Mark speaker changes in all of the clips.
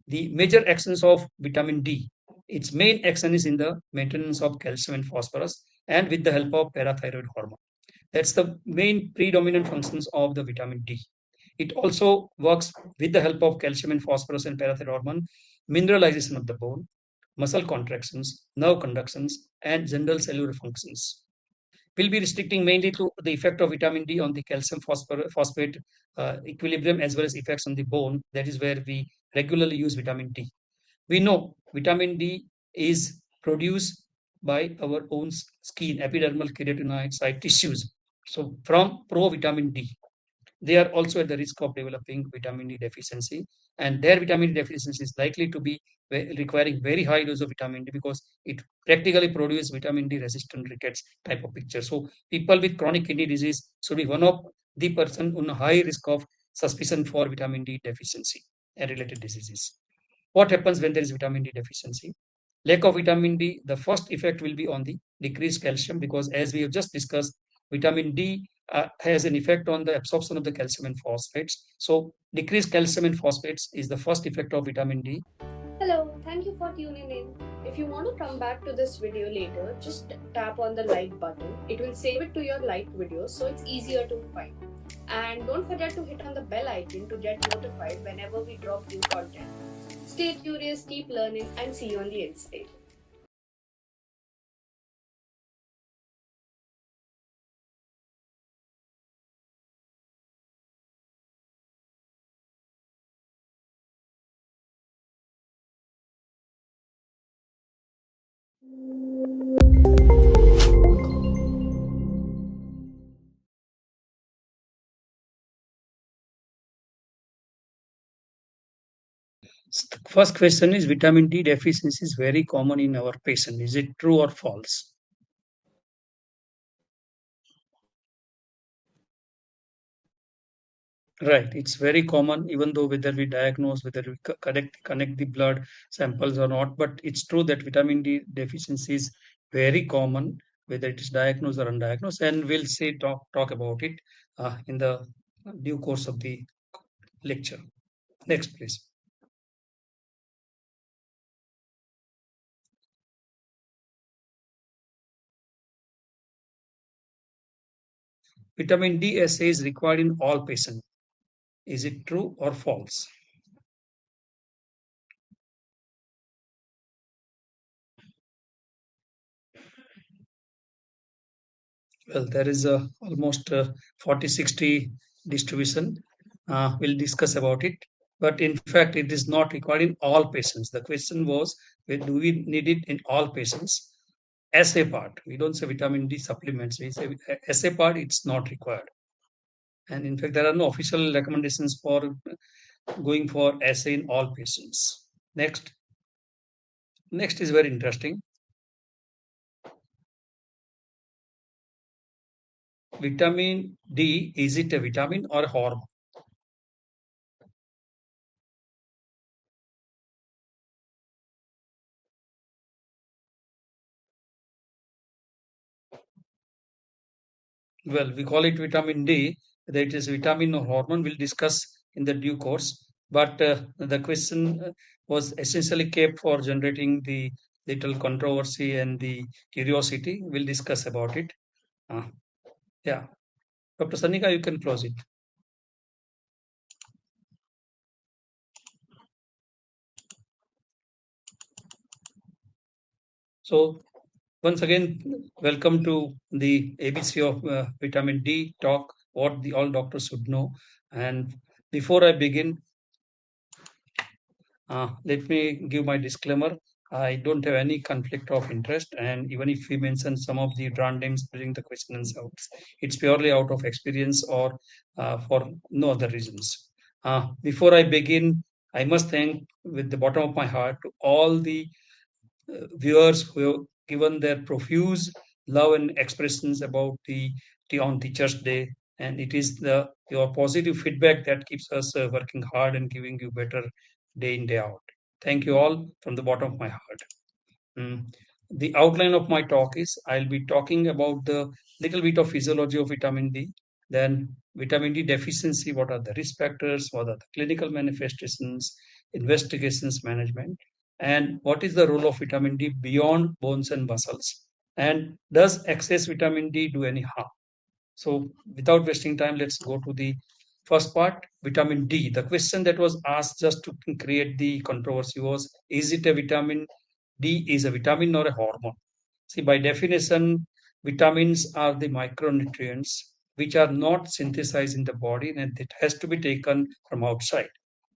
Speaker 1: The major actions of vitamin D, its main action is in the maintenance of calcium and phosphorus and with the help of parathyroid hormone. That's the main predominant functions of the vitamin D. It also works with the help of calcium and phosphorus and parathyroid hormone, mineralization of the bone, muscle contractions, nerve conductions, and general cellular functions. We'll be restricting mainly to the effect of vitamin D on the calcium phosphate equilibrium as well as effects on the bone. That is where we regularly use vitamin D. We know vitamin D is produced by our own skin, epidermal keratinocyte tissues. So from provitamin D, they are also at the risk of developing vitamin D deficiency, and their vitamin D deficiency is likely to be requiring very high dose of vitamin D because it practically produces vitamin D resistant rickets type of picture. So people with chronic kidney disease should be one of the person on a high risk of suspicion for vitamin D deficiency and related diseases. What happens when there is vitamin D deficiency? Lack of vitamin D, the first effect will be on the decreased calcium because, as we have just discussed, vitamin D has an effect on the absorption of the calcium and phosphates. So, decreased calcium and phosphates is the first effect of vitamin D.
Speaker 2: Hello, thank you for tuning in. If you want to come back to this video later, just tap on the like button. It will save it to your like video so it's easier to find. And don't forget to hit on the bell icon to get notified whenever we drop new content. Stay curious, keep learning, and see you on the inside.
Speaker 1: First question is vitamin D deficiency is very common in our patient. Is it true or false? Right, it's very common, even though whether we diagnose, whether we connect the blood samples or not. But it's true that vitamin D deficiency is very common, whether it is diagnosed or undiagnosed. And we'll say talk about it in the due course of the lecture. Next, please. Vitamin D assay is required in all patients. Is it true or false? Well, there is a almost 40-60 distribution. We'll discuss about it. But in fact, it is not required in all patients. The question was, do we need it in all patients? Assay part, we don't say vitamin D supplements. We say assay part, it's not required. And in fact, there are no official recommendations for going for assay in all patients. Next is very interesting. Vitamin D, is it a vitamin or a hormone? Well, we call it vitamin D. Whether it is vitamin or hormone, we'll discuss in the due course. But the question was essentially kept for generating the little controversy and the curiosity. We'll discuss about it. Uh, yeah, Dr. Sanika, you can close it. So once again, welcome to the ABC of vitamin D talk. What the all doctors should know. And before I begin, let me give my disclaimer. I don't have any conflict of interest, and even if we mention some of the brand names during the question and answers, it's purely out of experience or for no other reasons. Before I begin, I must thank with the bottom of my heart to all the viewers who have given their profuse love and expressions about the on Teachers Day, and it is the your positive feedback that keeps us working hard and giving you better day in day out. Thank you all from the bottom of my heart. Mm. The outline of my talk is I'll be talking about the little bit of physiology of vitamin D, then vitamin D deficiency, what are the risk factors, what are the clinical manifestations, investigations management, and what is the role of vitamin D beyond bones and muscles, and does excess vitamin D do any harm? So, without wasting time, let's go to the first part, vitamin D. The question that was asked just to create the controversy was, is it a vitamin D is a vitamin or a hormone? See, by definition, vitamins are the micronutrients which are not synthesized in the body and it has to be taken from outside.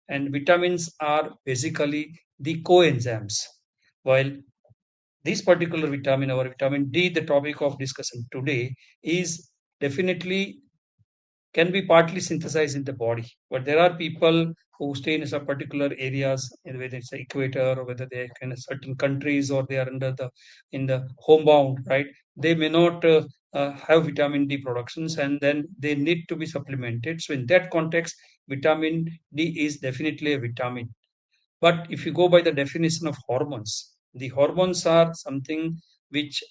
Speaker 1: And vitamins are basically the coenzymes. While this particular vitamin, our vitamin D, the topic of discussion today, is definitely can be partly synthesized in the body. But there are people who stay in some particular areas, whether it's the equator or whether they are in certain countries or they are under the in the homebound, right? They may not have vitamin D productions, and then they need to be supplemented. So in that context, vitamin D is definitely a vitamin. But if you go by the definition of hormones, the hormones are something which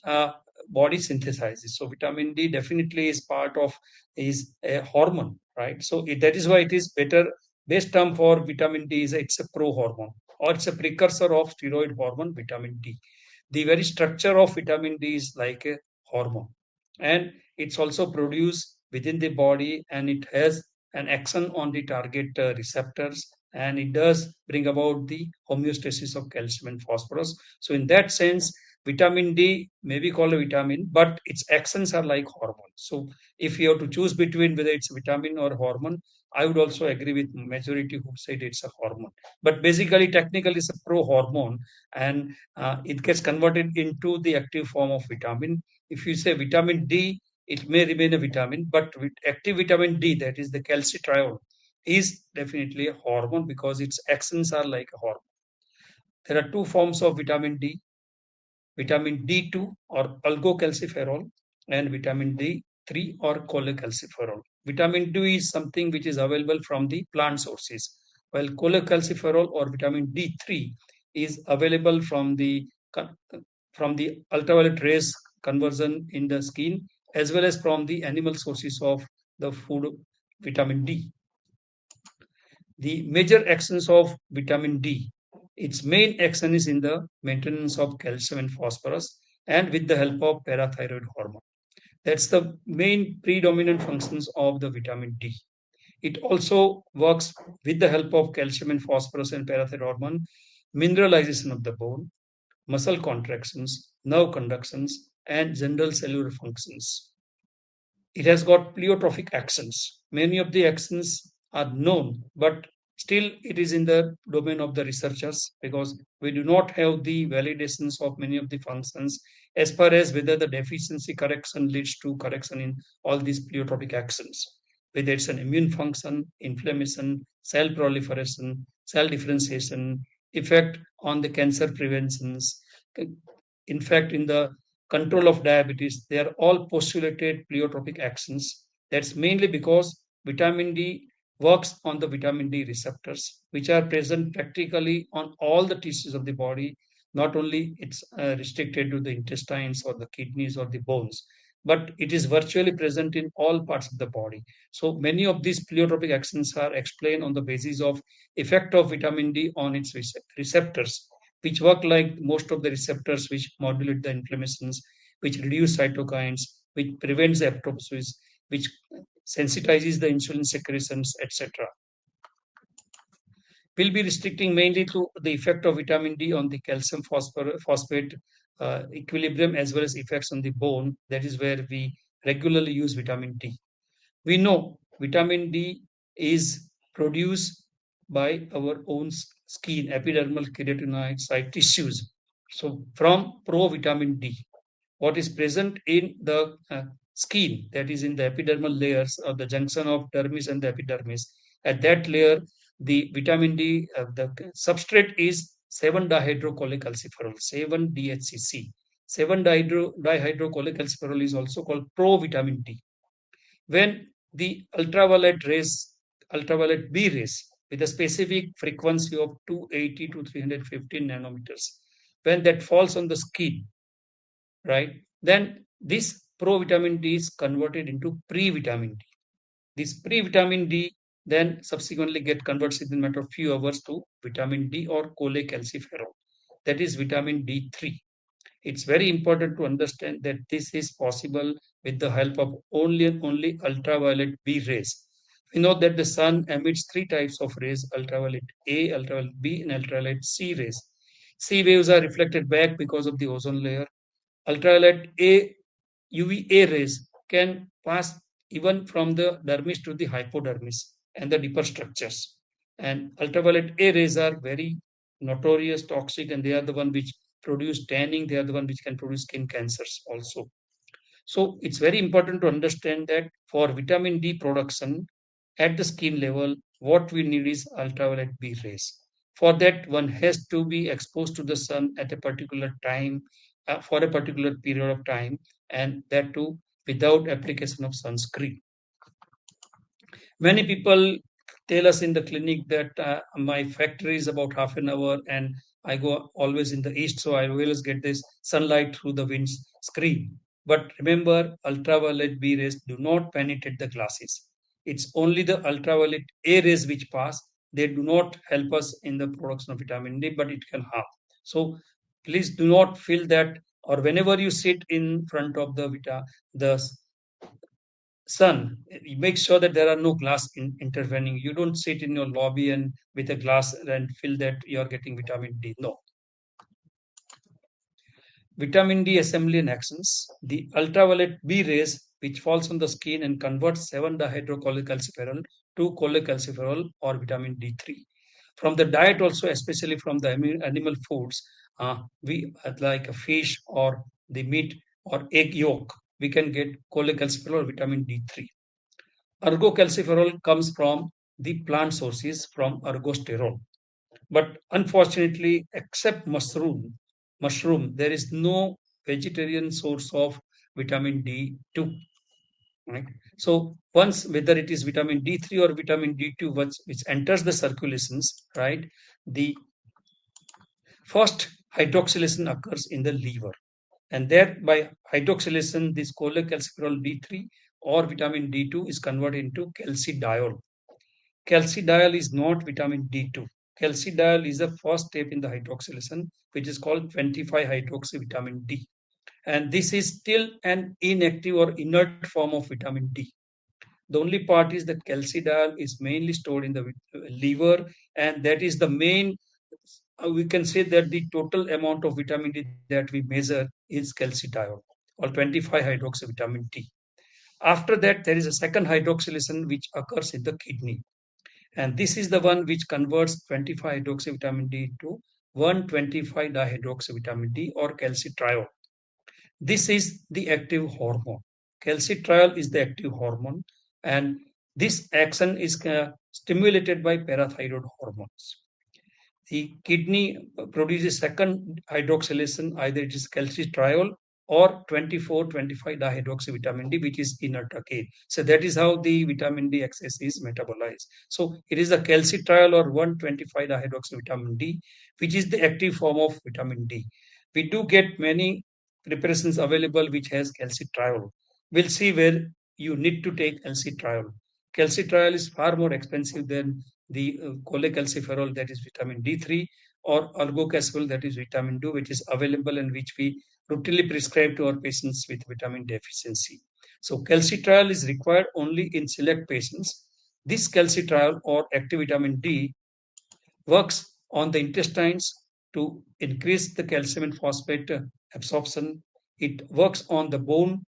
Speaker 1: body synthesizes. So vitamin D definitely is part of is a hormone, right? So that is why it is better. Best term for vitamin D is it's a prohormone or it's a precursor of steroid hormone, vitamin D. The very structure of vitamin D is like a hormone, and it's also produced within the body, and it has an action on the target receptors, and it does bring about the homeostasis of calcium and phosphorus. So in that sense, vitamin D may be called a vitamin, but its actions are like hormones. So if you have to choose between whether it's a vitamin or hormone, I would also agree with majority who said it's a hormone. But basically, technically, it's a pro-hormone, and it gets converted into the active form of vitamin. If you say vitamin D, it may remain a vitamin, but with active vitamin D, that is the calcitriol, is definitely a hormone because its actions are like a hormone. There are two forms of vitamin D, vitamin D2 or algocalciferol and vitamin D3 or cholecalciferol. Vitamin D is something which is available from the plant sources, while cholecalciferol or vitamin D3 is available from the ultraviolet rays conversion in the skin as well as from the animal sources of the food vitamin D. The major actions of vitamin D, its main action is in the maintenance of calcium and phosphorus and with the help of parathyroid hormone. That's the main predominant functions of the vitamin D. It also works with the help of calcium and phosphorus and parathyroid hormone, mineralization of the bone, muscle contractions, nerve conductions, and general cellular functions. It has got pleiotropic actions. Many of the actions are known, but still it is in the domain of the researchers because we do not have the validations of many of the functions as far as whether the deficiency correction leads to correction in all these pleiotropic actions. Whether it's an immune function, inflammation, cell proliferation, cell differentiation, effect on the cancer preventions, in fact, in the control of diabetes, they are all postulated pleiotropic actions. That's mainly because vitamin D works on the vitamin D receptors, which are present practically on all the tissues of the body. Not only it's restricted to the intestines or the kidneys or the bones, but it is virtually present in all parts of the body. So many of these pleiotropic actions are explained on the basis of effect of vitamin D on its receptors, which work like most of the receptors which modulate the inflammations, which reduce cytokines, which prevents the apoptosis, which sensitizes the insulin secretions, etc. We'll be restricting mainly to the effect of vitamin D on the calcium phosphate equilibrium as well as effects on the bone. That is where we regularly use vitamin D. We know vitamin D is produced by our own skin, epidermal keratinocyte tissues. So, from provitamin D, what is present in the skin, that is in the epidermal layers or the junction of dermis and the epidermis, at that layer, the vitamin D, the substrate is 7-dihydrocholecalciferol, 7-DHCC. 7-dihydrocholecalciferol is also called provitamin D. When the ultraviolet B rays with a specific frequency of 280 to 315 nanometers, when that falls on the skin, right, then this provitamin D is converted into pre-vitamin D. This pre-vitamin D then subsequently get converted in a matter of few hours to vitamin D or cholecalciferol. That is vitamin D3. It's very important to understand that this is possible with the help of only and only ultraviolet B rays. We know that the sun emits three types of rays: ultraviolet A, ultraviolet B, and ultraviolet C rays. C waves are reflected back because of the ozone layer. Ultraviolet A UVA rays can pass even from the dermis to the hypodermis and the deeper structures. And ultraviolet A rays are very notorious toxic, and they are the one which produce tanning. They are the one which can produce skin cancers also. So it's very important to understand that for vitamin D production at the skin level, what we need is ultraviolet B rays. For that, one has to be exposed to the sun at a particular time, for a particular period of time, and that too without application of sunscreen. Many people tell us in the clinic that my factory is about half an hour and I go always in the east, so I always get this sunlight through the wind screen. But remember, ultraviolet B rays do not penetrate the glasses. It's only the ultraviolet A rays which pass. They do not help us in the production of vitamin D, but it can harm. So please do not feel that, or whenever you sit in front of the sun, you make sure that there are no glass intervening. You don't sit in your lobby and with a glass and feel that you are getting vitamin D. No. Vitamin D assembly and actions. The ultraviolet B rays, which falls on the skin and converts 7-dihydrocholecalciferol to cholecalciferol or vitamin D3. From the diet also, especially from the animal foods, we like a fish or the meat or egg yolk, we can get cholecalciferol or vitamin D3. Ergocalciferol comes from the plant sources from ergosterol. But unfortunately, except mushroom, there is no vegetarian source of vitamin D2. Right? So once whether it is vitamin D3 or vitamin D2, which enters the circulations, right? The first hydroxylation occurs in the liver, and there by hydroxylation, this cholecalciferol D3 or vitamin D2 is converted into calcidiol. Calcidiol is not vitamin D2. Calcidiol is the first step in the hydroxylation, which is called 25-hydroxy vitamin D. And this is still an inactive or inert form of vitamin D. The only part is that calcidiol is mainly stored in the liver, and that is the main. We can say that the total amount of vitamin D that we measure is calcidiol or 25-hydroxy vitamin D. After that, there is a second hydroxylation which occurs in the kidney. And this is the one which converts 25-hydroxyvitamin D to 1,25-dihydroxyvitamin D or calcitriol. This is the active hormone. Calcitriol is the active hormone, and this action is stimulated by parathyroid hormones. The kidney produces second hydroxylation, either it is calcitriol or 24-25 dihydroxyvitamin D, which is inert again. So that is how the vitamin D excess is metabolized. So it is the calcitriol or 125 dihydroxyvitamin D, which is the active form of vitamin D. We do get many preparations available which has calcitriol. We'll see where you need to take calcitriol. Calcitriol is far more expensive than the cholecalciferol, that is vitamin D3, or ergocalciferol, that is vitamin D, which is available and which we routinely prescribe to our patients with vitamin deficiency. So calcitriol is required only in select patients. This calcitriol or active vitamin D works on the intestines to increase the calcium and phosphate absorption. It works on the bone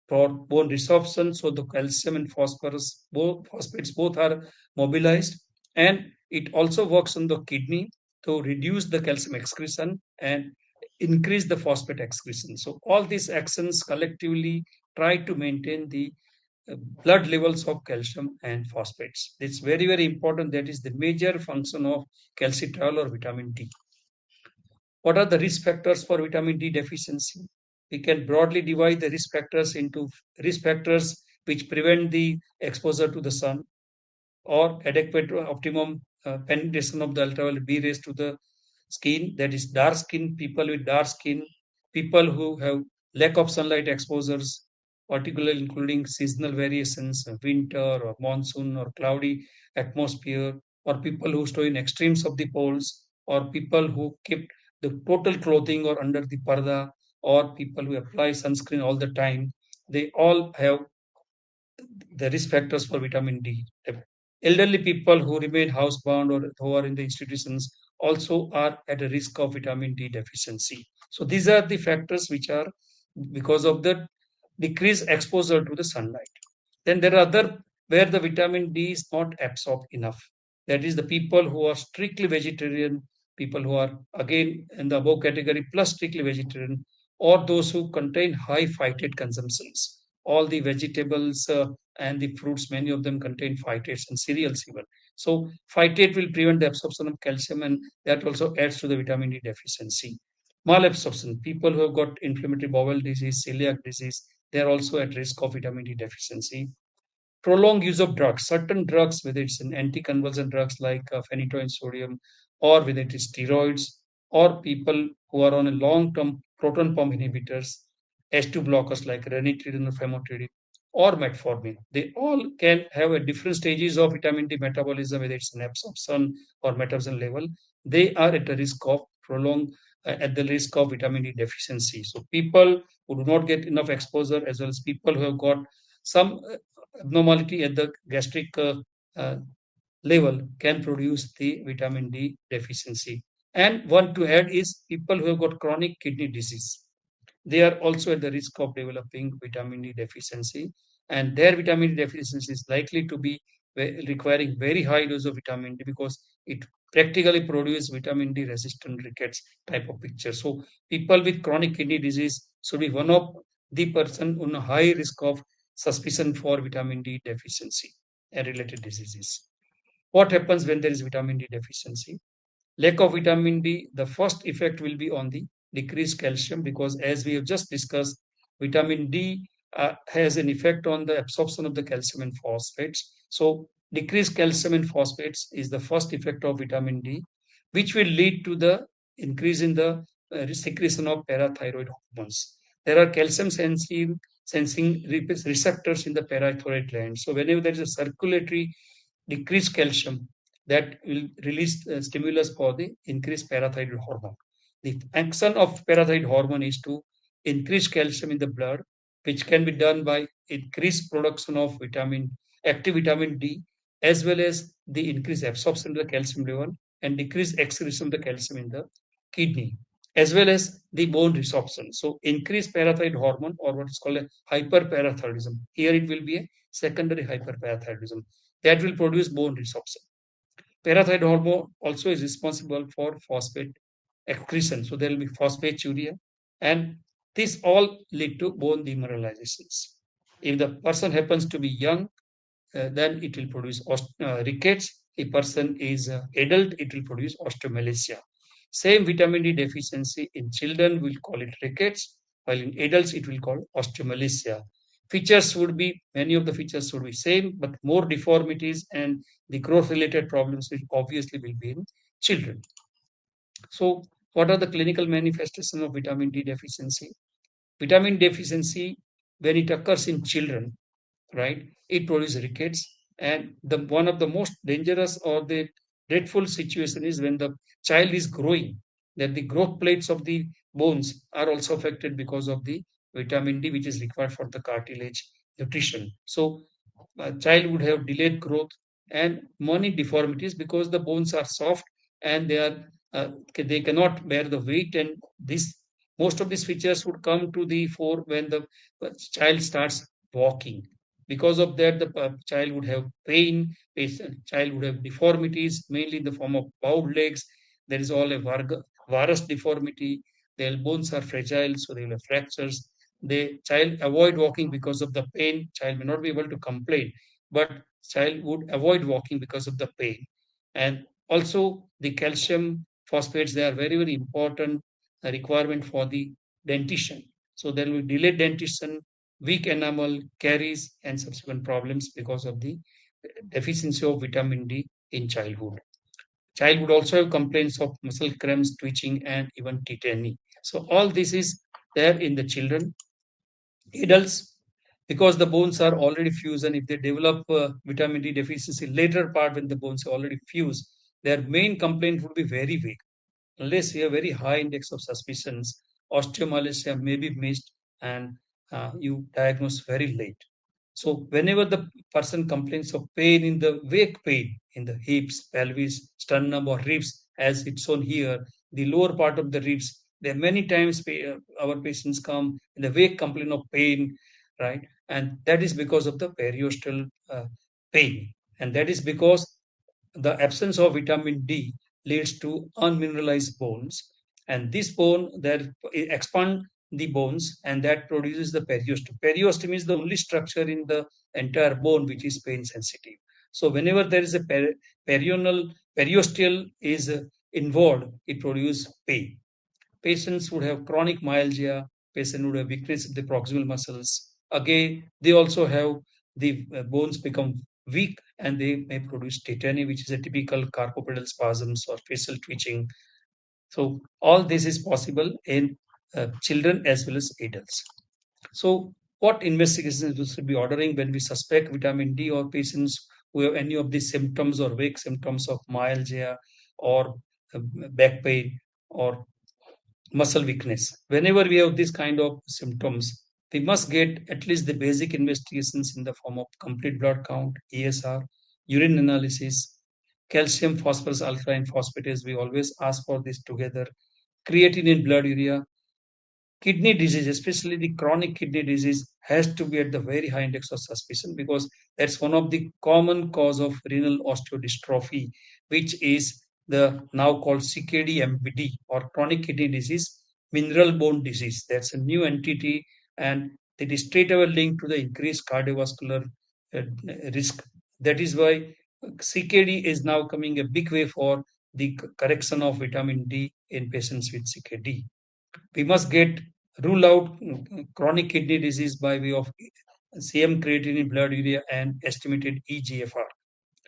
Speaker 1: for bone resorption, so the calcium and phosphates both are mobilized, and it also works on the kidney to reduce the calcium excretion and increase the phosphate excretion. So all these actions collectively try to maintain the blood levels of calcium and phosphates. It's very, very important. That is the major function of calcitriol or vitamin D. What are the risk factors for vitamin D deficiency? We can broadly divide the risk factors into risk factors which prevent the exposure to the sun, or adequate optimum penetration of the ultraviolet B rays to the skin, that is dark skin, people with dark skin, people who have lack of sunlight exposures, particularly including seasonal variations, winter or monsoon or cloudy atmosphere, or people who stay in extremes of the poles, or people who keep the total clothing or under the parda, or people who apply sunscreen all the time, they all have the risk factors for vitamin D. Elderly people who remain housebound or who are in the institutions also are at a risk of vitamin D deficiency. So these are the factors which are because of the decreased exposure to the sunlight. Then there are other where the vitamin D is not absorbed enough. That is the people who are strictly vegetarian, people who are again in the above category plus strictly vegetarian, or those who contain high phytate consumptions. All the vegetables and the fruits, many of them contain phytates and cereals even. So phytate will prevent the absorption of calcium and that also adds to the vitamin D deficiency. Malabsorption, people who have got inflammatory bowel disease, celiac disease, they are also at risk of vitamin D deficiency. Prolonged use of drugs, certain drugs, whether it's an anticonvulsant drugs like phenytoin sodium, or whether it is steroids, or people who are on a long-term proton pump inhibitors, H2 blockers like ranitidine or famotidine, or metformin. They all can have a different stages of vitamin D metabolism, whether it's an absorption or metabolism level. They are at the risk of prolonged at the risk of vitamin D deficiency. So people who do not get enough exposure, as well as people who have got some abnormality at the gastric uh, level, can produce the vitamin D deficiency. And one to add is people who have got chronic kidney disease, they are also at the risk of developing vitamin D deficiency, and their vitamin D deficiency is likely to be requiring very high dose of vitamin D because it practically produces vitamin D resistant rickets type of picture. So people with chronic kidney disease should be one of the person on a high risk of suspicion for vitamin D deficiency and related diseases. What happens when there is vitamin D deficiency? Lack of vitamin D, the first effect will be on the decreased calcium because, as we have just discussed, vitamin D has an effect on the absorption of the calcium and phosphates. So, decreased calcium and phosphates is the first effect of vitamin D, which will lead to the increase in the secretion of parathyroid hormones. There are calcium sensing receptors in the parathyroid gland. So, whenever there is a circulatory decreased calcium, that will release stimulus for the increased parathyroid hormone. The action of parathyroid hormone is to increase calcium in the blood, which can be done by increased production of active vitamin D, as well as the increased absorption of the calcium level and decreased excretion of the calcium in the kidney, as well as the bone resorption. So, increased parathyroid hormone, or what is called a hyperparathyroidism. Here it will be a secondary hyperparathyroidism that will produce bone resorption. Parathyroid hormone also is responsible for phosphate excretion. So there will be phosphaturia, and this all lead to bone demineralizations. If the person happens to be young, then it will produce rickets. If person is adult, it will produce osteomalacia. Same vitamin D deficiency in children, we'll call it rickets, while in adults, it will call osteomalacia. Features would be, many of the features would be same, but more deformities and the growth related problems which obviously will be in children. So, what are the clinical manifestations of vitamin D deficiency? Vitamin deficiency, when it occurs in children, right, it produces rickets. And the one of the most dangerous or the dreadful situation is when the child is growing, that the growth plates of the bones are also affected because of the vitamin D, which is required for the cartilage nutrition. So a child would have delayed growth and many deformities because the bones are soft and they cannot bear the weight, and this most of these features would come to the fore when the child starts walking. Because of that, the child would have pain, child would have deformities, mainly in the form of bowed legs. There is all a varus deformity. Their bones are fragile, so they will have fractures. The child avoid walking because of the pain. Child may not be able to complain, but child would avoid walking because of the pain. And also the calcium phosphates, they are very, very important requirement for the dentition. So there will be delayed dentition, weak enamel, caries, and subsequent problems because of the deficiency of vitamin D in childhood. Child would also have complaints of muscle cramps, twitching, and even tetany. So all this is there in the children. Adults, because the bones are already fused, and if they develop vitamin D deficiency later part when the bones are already fused, their main complaint would be very vague. Unless you have very high index of suspicions, osteomalacia may be missed, and you diagnose very late. So whenever the person complains of pain in the wake pain in the hips, pelvis, sternum, or ribs, as it's shown here, the lower part of the ribs, there are many times our patients come in the wake complaint of pain, right? And that is because of the periosteal pain, and that is because the absence of vitamin D leads to unmineralized bones, and this bone that expand the bones, and that produces the periosteum. Periosteum is the only structure in the entire bone which is pain sensitive. So whenever there is a periosteal is involved, it produces pain. Patients would have chronic myalgia, patient would have weakness of the proximal muscles. Again, they also have the bones become weak, and they may produce tetany, which is a typical carpopedal spasms or facial twitching. So all this is possible in children as well as adults. So what investigations we should be ordering when we suspect vitamin D, or patients who have any of these symptoms or vague symptoms of myalgia or back pain or muscle weakness. Whenever we have this kind of symptoms, we must get at least the basic investigations in the form of complete blood count, ESR, urine analysis, calcium, phosphorus, alkaline phosphatase. We always ask for this together. Creatinine in blood urea, kidney disease, especially the chronic kidney disease, has to be at the very high index of suspicion, because that's one of the common cause of renal osteodystrophy, which is the now called CKD-MBD, or chronic kidney disease, mineral bone disease. That's a new entity, and it is straight away linked to the increased cardiovascular uh, risk. That is why CKD is now coming a big way for the correction of vitamin D in patients with CKD. We must get rule out chronic kidney disease by way of CM creatinine, blood urea, and estimated EGFR.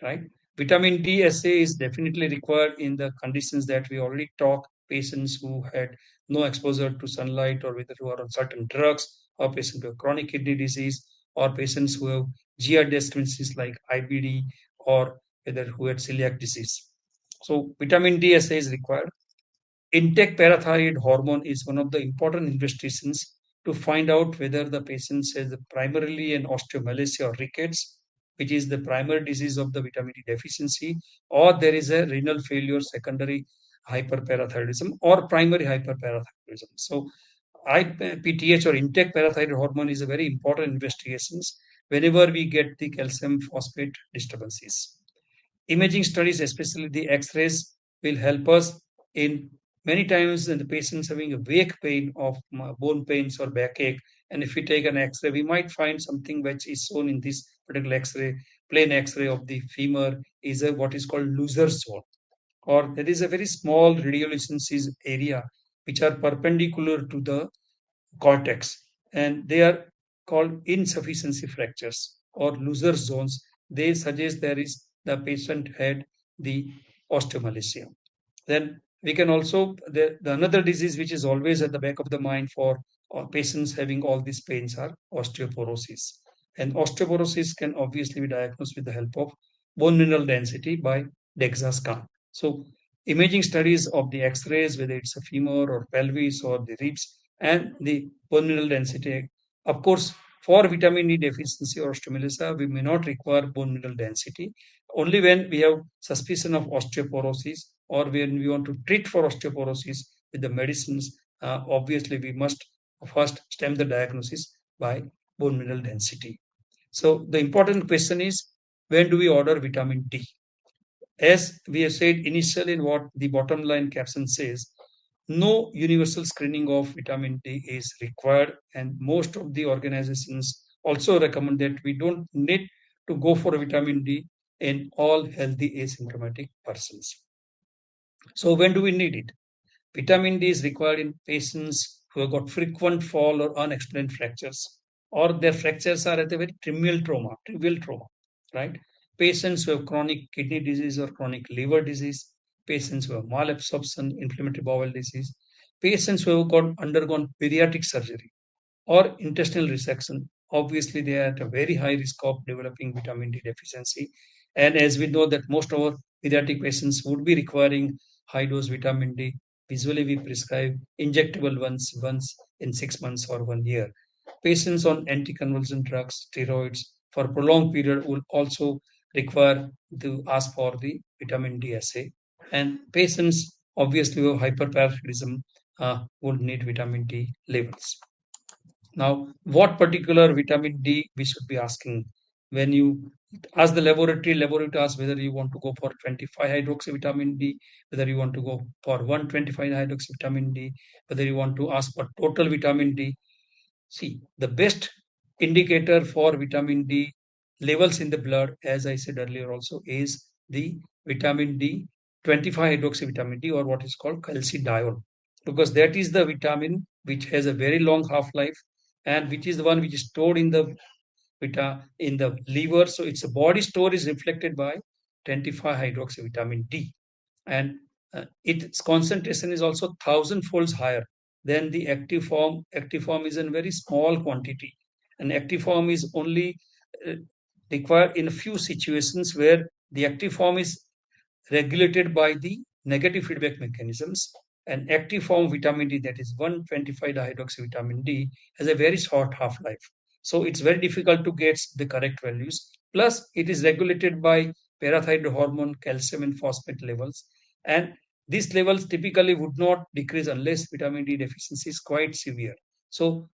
Speaker 1: Right? Vitamin D assay is definitely required in the conditions that we already talk. Patients who had no exposure to sunlight, or whether who are on certain drugs, or patients with chronic kidney disease, or patients who have GI deficiencies like IBD, or whether who had celiac disease. So vitamin D assay is required. Intake parathyroid hormone is one of the important investigations to find out whether the patient has primarily an osteomalacia or rickets, which is the primary disease of the vitamin D deficiency, or there is a renal failure, secondary hyperparathyroidism, or primary hyperparathyroidism. So, IPTH, or intake parathyroid hormone, is a very important investigation whenever we get the calcium phosphate disturbances. Imaging studies, especially the X-rays, will help us in many times in the patients having a wake pain of bone pains or backache. And if we take an X-ray, we might find something which is shown in this particular X-ray, plain X-ray of the femur, is a what is called loser zone, or there is a very small radiolucencies area which are perpendicular to the cortex, and they are called insufficiency fractures or loser zones. They suggest there is the patient had the osteomalacia. Then we can also the another disease which is always at the back of the mind for patients having all these pains are osteoporosis. And osteoporosis can obviously be diagnosed with the help of bone mineral density by DEXA scan. So imaging studies of the X-rays, whether it's a femur or pelvis or the ribs, and the bone mineral density. Of course, for vitamin D deficiency or osteomalacia, we may not require bone mineral density. Only when we have suspicion of osteoporosis, or when we want to treat for osteoporosis with the medicines, obviously we must first stem the diagnosis by bone mineral density. So the important question is, when do we order vitamin D? As we have said initially in what the bottom line caption says, no universal screening of vitamin D is required, and most of the organizations also recommend that we don't need to go for vitamin D in all healthy asymptomatic persons. So when do we need it? Vitamin D is required in patients who have got frequent fall or unexplained fractures, or their fractures are at a very trivial trauma, right? Patients who have chronic kidney disease or chronic liver disease, patients who have malabsorption, inflammatory bowel disease, patients who have undergone bariatric surgery or intestinal resection, obviously they are at a very high risk of developing vitamin D deficiency. And as we know that most of our pediatric patients would be requiring high dose vitamin D. Usually we prescribe injectable ones once in 6 months or 1 year. Patients on anticonvulsant drugs, steroids for prolonged period will also require to ask for the vitamin D assay. And patients obviously who have hyperparathyroidism would need vitamin D levels. Now, what particular vitamin D we should be asking when you ask the laboratory asks whether you want to go for 25 hydroxy vitamin D, whether you want to go for 125 hydroxy vitamin D, whether you want to ask for total vitamin D. See, the best indicator for vitamin D levels in the blood, as I said earlier also, is the vitamin D, 25 hydroxy vitamin D, or what is called calcidiol, because that is the vitamin which has a very long half-life and which is the one which is stored in the in the liver. So its body store is reflected by 25 hydroxy vitamin D, and its concentration is also thousand folds higher than the active form. Active form is in very small quantity, and active form is only uh, required in a few situations where the active form is regulated by the negative feedback mechanisms. And active form vitamin D, that is 125 dihydroxy vitamin D, has a very short half life. So it's very difficult to get the correct values. Plus, it is regulated by parathyroid hormone, calcium, and phosphate levels. And these levels typically would not decrease unless vitamin D deficiency is quite severe. So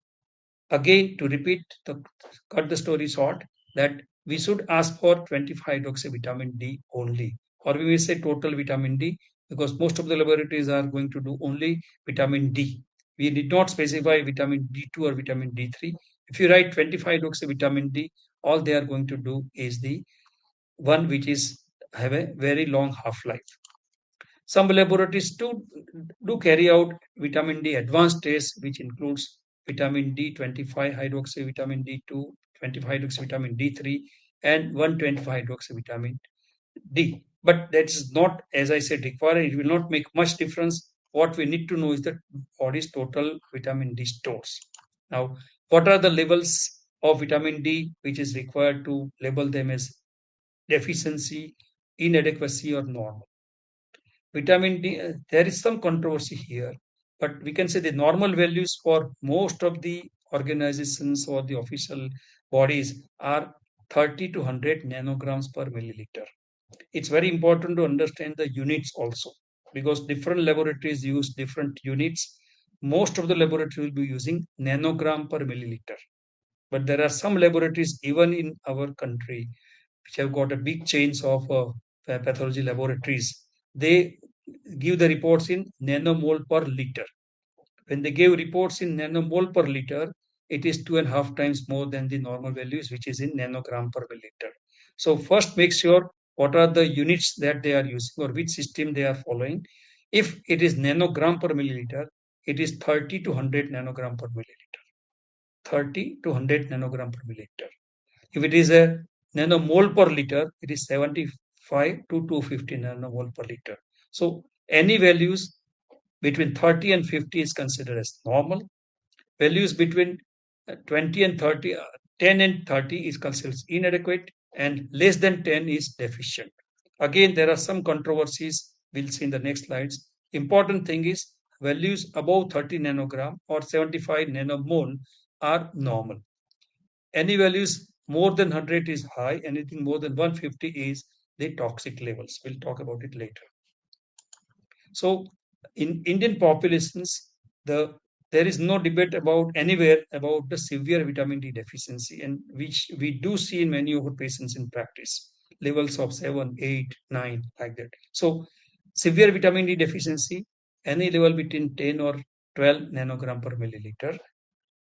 Speaker 1: again, to repeat, cut the story short, that we should ask for 25 hydroxy vitamin D only, or we may say total vitamin D, because most of the laboratories are going to do only vitamin D. We did not specify vitamin D2 or vitamin D3. If you write 25 hydroxy vitamin D, all they are going to do is the one which is have a very long half life. Some laboratories do carry out vitamin D advanced tests, which includes vitamin D 25 hydroxy vitamin D2, 25 hydroxy vitamin D3, and 125 hydroxy vitamin D. But that is not, as I said, required. It will not make much difference. What we need to know is the body's total vitamin D stores. Now, what are the levels of vitamin D which is required to label them as deficiency, inadequacy, or normal? Vitamin D, there is some controversy here, but we can say the normal values for most of the organizations or the official bodies are 30 to 100 nanograms per milliliter. It's very important to understand the units also, because different laboratories use different units. Most of the laboratories will be using nanogram per milliliter, but there are some laboratories even in our country which have got a big chains of pathology laboratories. They give the reports in nanomole per liter. When they give reports in nanomole per liter, it is 2.5 times more than the normal values, which is in nanogram per milliliter. So first make sure what are the units that they are using or which system they are following. If it is nanogram per milliliter, it is 30 to 100 nanogram per milliliter. 30 to 100 nanogram per milliliter. If it is a nanomole per liter, it is 75 to 250 nanomole per liter. So any values between 30 and 50 is considered as normal. Values between 20 and 30, 10 and 30 is considered inadequate, and less than 10 is deficient. Again, there are some controversies. We'll see in the next slides. Important thing is values above 30 nanogram or 75 nanomole are normal. Any values more than 100 is high. Anything more than 150 is the toxic levels. We'll talk about it later. So in Indian populations, there is no debate about anywhere about the severe vitamin D deficiency, and which we do see in many of our patients in practice, levels of 7, 8, 9, like that. So severe vitamin D deficiency, any level between 10 or 12 nanogram per milliliter.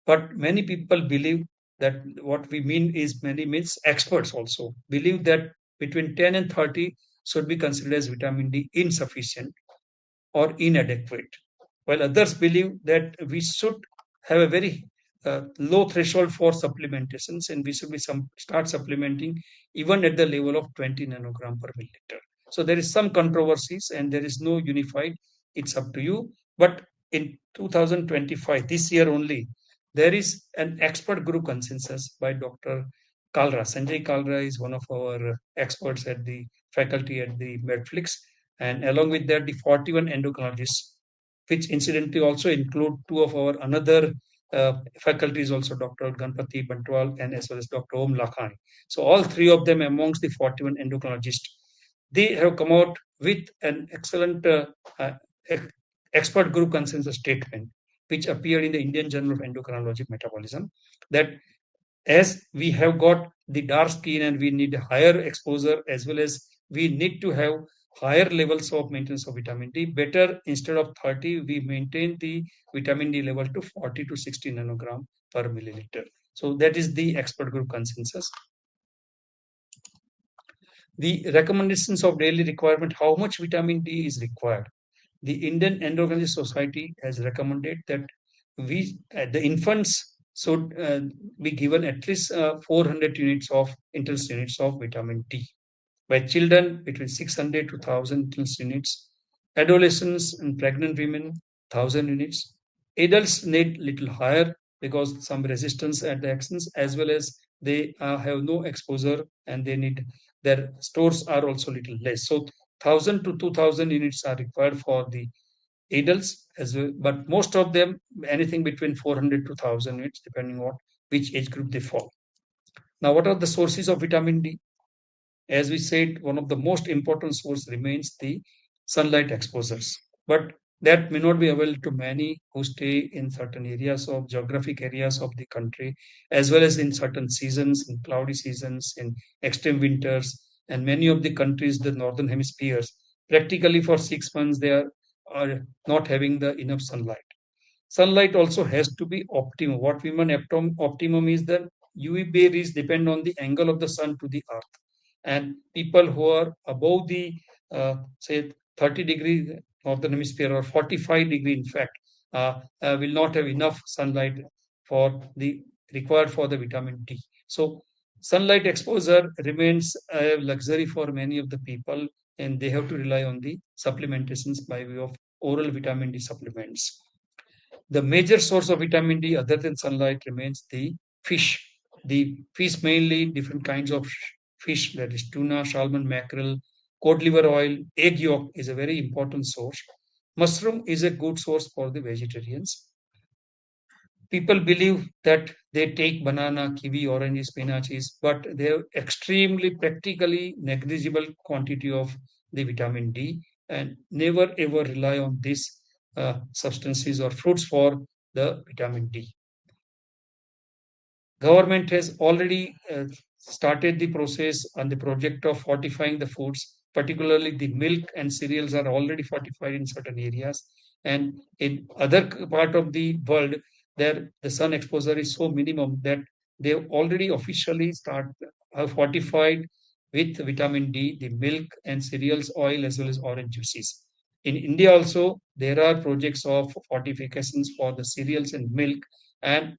Speaker 1: But many people believe that what we mean is many means experts also believe that between 10 and 30 should be considered as vitamin D insufficient or inadequate, while others believe that we should have a very low threshold for supplementations and we should be start supplementing even at the level of 20 nanogram per milliliter. So there is some controversies and there is no unified. It's up to you. But in 2025, this year only, There is an expert group consensus by Dr. Kalra. Sanjay Kalra is one of our experts at the faculty at the Medflix, and along with that, the 41 endocrinologists, which incidentally also include two of our another faculties, also Dr. Ganpati Bantwal and as well as Dr. Om Lakhani. So all three of them amongst the 41 endocrinologists, they have come out with an excellent uh, expert group consensus statement, which appeared in the Indian Journal of Endocrinology Metabolism, that as we have got the dark skin and we need higher exposure as well as we need to have higher levels of maintenance of vitamin D, better instead of 30, we maintain the vitamin D level to 40 to 60 nanogram per milliliter. So that is the expert group consensus. The recommendations of daily requirement, how much vitamin D is required. The Indian Endocrinology Society has recommended that the infants should be given at least 400 units of intense units of vitamin D. By children, between 600 to 1000 intense units. Adolescents and pregnant women, 1000 units. Adults need little higher because some resistance at the axons as well as they have no exposure and they need their stores are also little less. So 1000 to 2000 units are required for the adults as well, but most of them anything between 400 to 1000 units depending on which age group they fall. Now, what are the sources of vitamin D? As we said, one of the most important source remains the sunlight exposures, but that may not be available to many who stay in certain areas of geographic areas of the country, as well as in certain seasons, in cloudy seasons, in extreme winters, and many of the countries, the northern hemispheres, practically for 6 months are not having the enough sunlight. Sunlight also has to be optimum. What we mean optimum is that UV rays depend on the angle of the sun to the earth, and people who are above the say 30-degree northern hemisphere or 45-degree, in fact, will not have enough sunlight for the required for the vitamin D. So sunlight exposure remains a luxury for many of the people, and they have to rely on the supplementations by way of oral vitamin D supplements. The major source of vitamin D other than sunlight remains the fish. The fish, mainly different kinds of fish, that is tuna, salmon, mackerel, cod liver oil, egg yolk is a very important source. Mushroom is a good source for the vegetarians. People believe that they take banana, kiwi, orange, spinaches, but they have extremely practically negligible quantity of the vitamin D, and never ever rely on these substances or fruits for the vitamin D. Government has already started the process on the project of fortifying the foods, particularly the milk and cereals are already fortified in certain areas. And in other part of the world, there the sun exposure is so minimum that they already officially start fortified with vitamin D, the milk and cereals oil as well as orange juices. In India also, there are projects of fortifications for the cereals and milk, and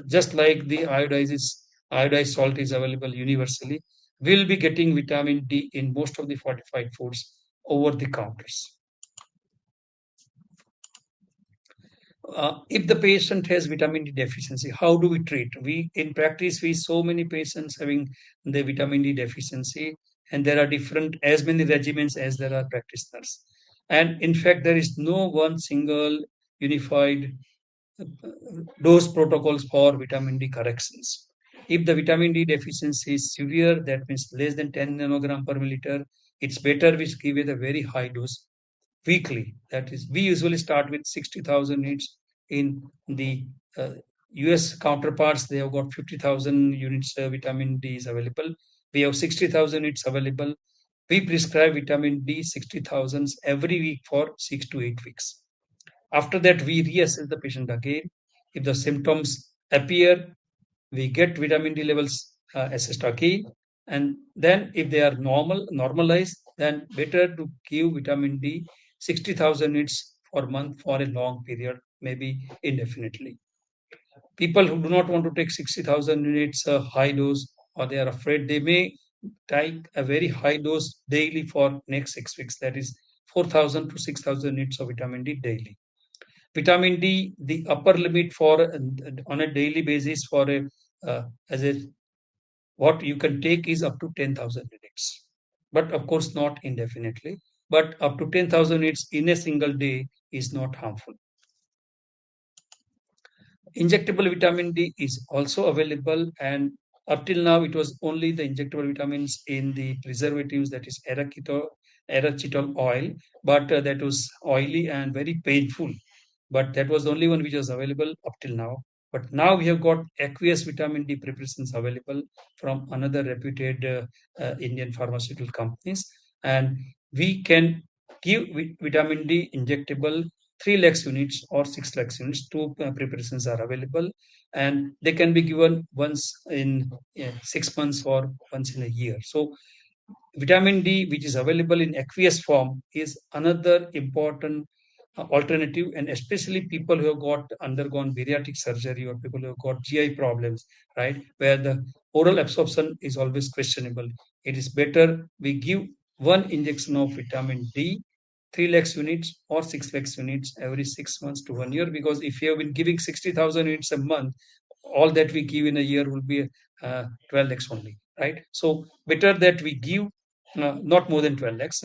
Speaker 1: just like the iodized salt is available universally, we'll be getting vitamin D in most of the fortified foods over the counters. If the patient has vitamin D deficiency, how do we treat? We in practice we so many patients having the vitamin D deficiency, and there are different as many regimens as there are practitioners. And in fact, there is no one single unified dose protocols for vitamin D corrections. If the vitamin D deficiency is severe, that means less than 10 nanogram per milliliter, it's better we give it a very high dose weekly. That is, we usually start with 60,000 units. In the US counterparts, they have got 50,000 units vitamin D is available. We have 60,000 units available. We prescribe vitamin D 60,000 every week for 6 to 8 weeks. After that, we reassess the patient again. If the symptoms appear, we get vitamin D levels assessed again. And then if they are normalized, then better to give vitamin D 60,000 units per month for a long period, maybe indefinitely. People who do not want to take 60,000 units high dose or they are afraid, they may take a very high dose daily for next 6 weeks. That is 4,000 to 6,000 units of vitamin D daily. Vitamin D, the upper limit for on a daily basis for a as a what you can take is up to 10,000 units, but of course not indefinitely. But up to 10,000 units in a single day is not harmful. Injectable vitamin D is also available, and up till now, it was only the injectable vitamins in the preservatives, that is erythritol oil, but that was oily and very painful. But that was the only one which was available up till now. But now we have got aqueous vitamin D preparations available from another reputed Indian pharmaceutical companies, and we can give vitamin D injectable 3 lakhs units or 6 lakhs units. Two preparations are available, and they can be given once in 6 months or once in a year. So vitamin D, which is available in aqueous form, is another important alternative, and especially people who have got undergone bariatric surgery or people who have got GI problems, right, where the oral absorption is always questionable. It is better we give one injection of vitamin D, 3 lakhs units or 6 lakhs units every 6 months to 1 year, because if you have been giving 60,000 units a month, all that we give in a year will be 12 lakhs only, right? So better that we give not more than 12 lakhs.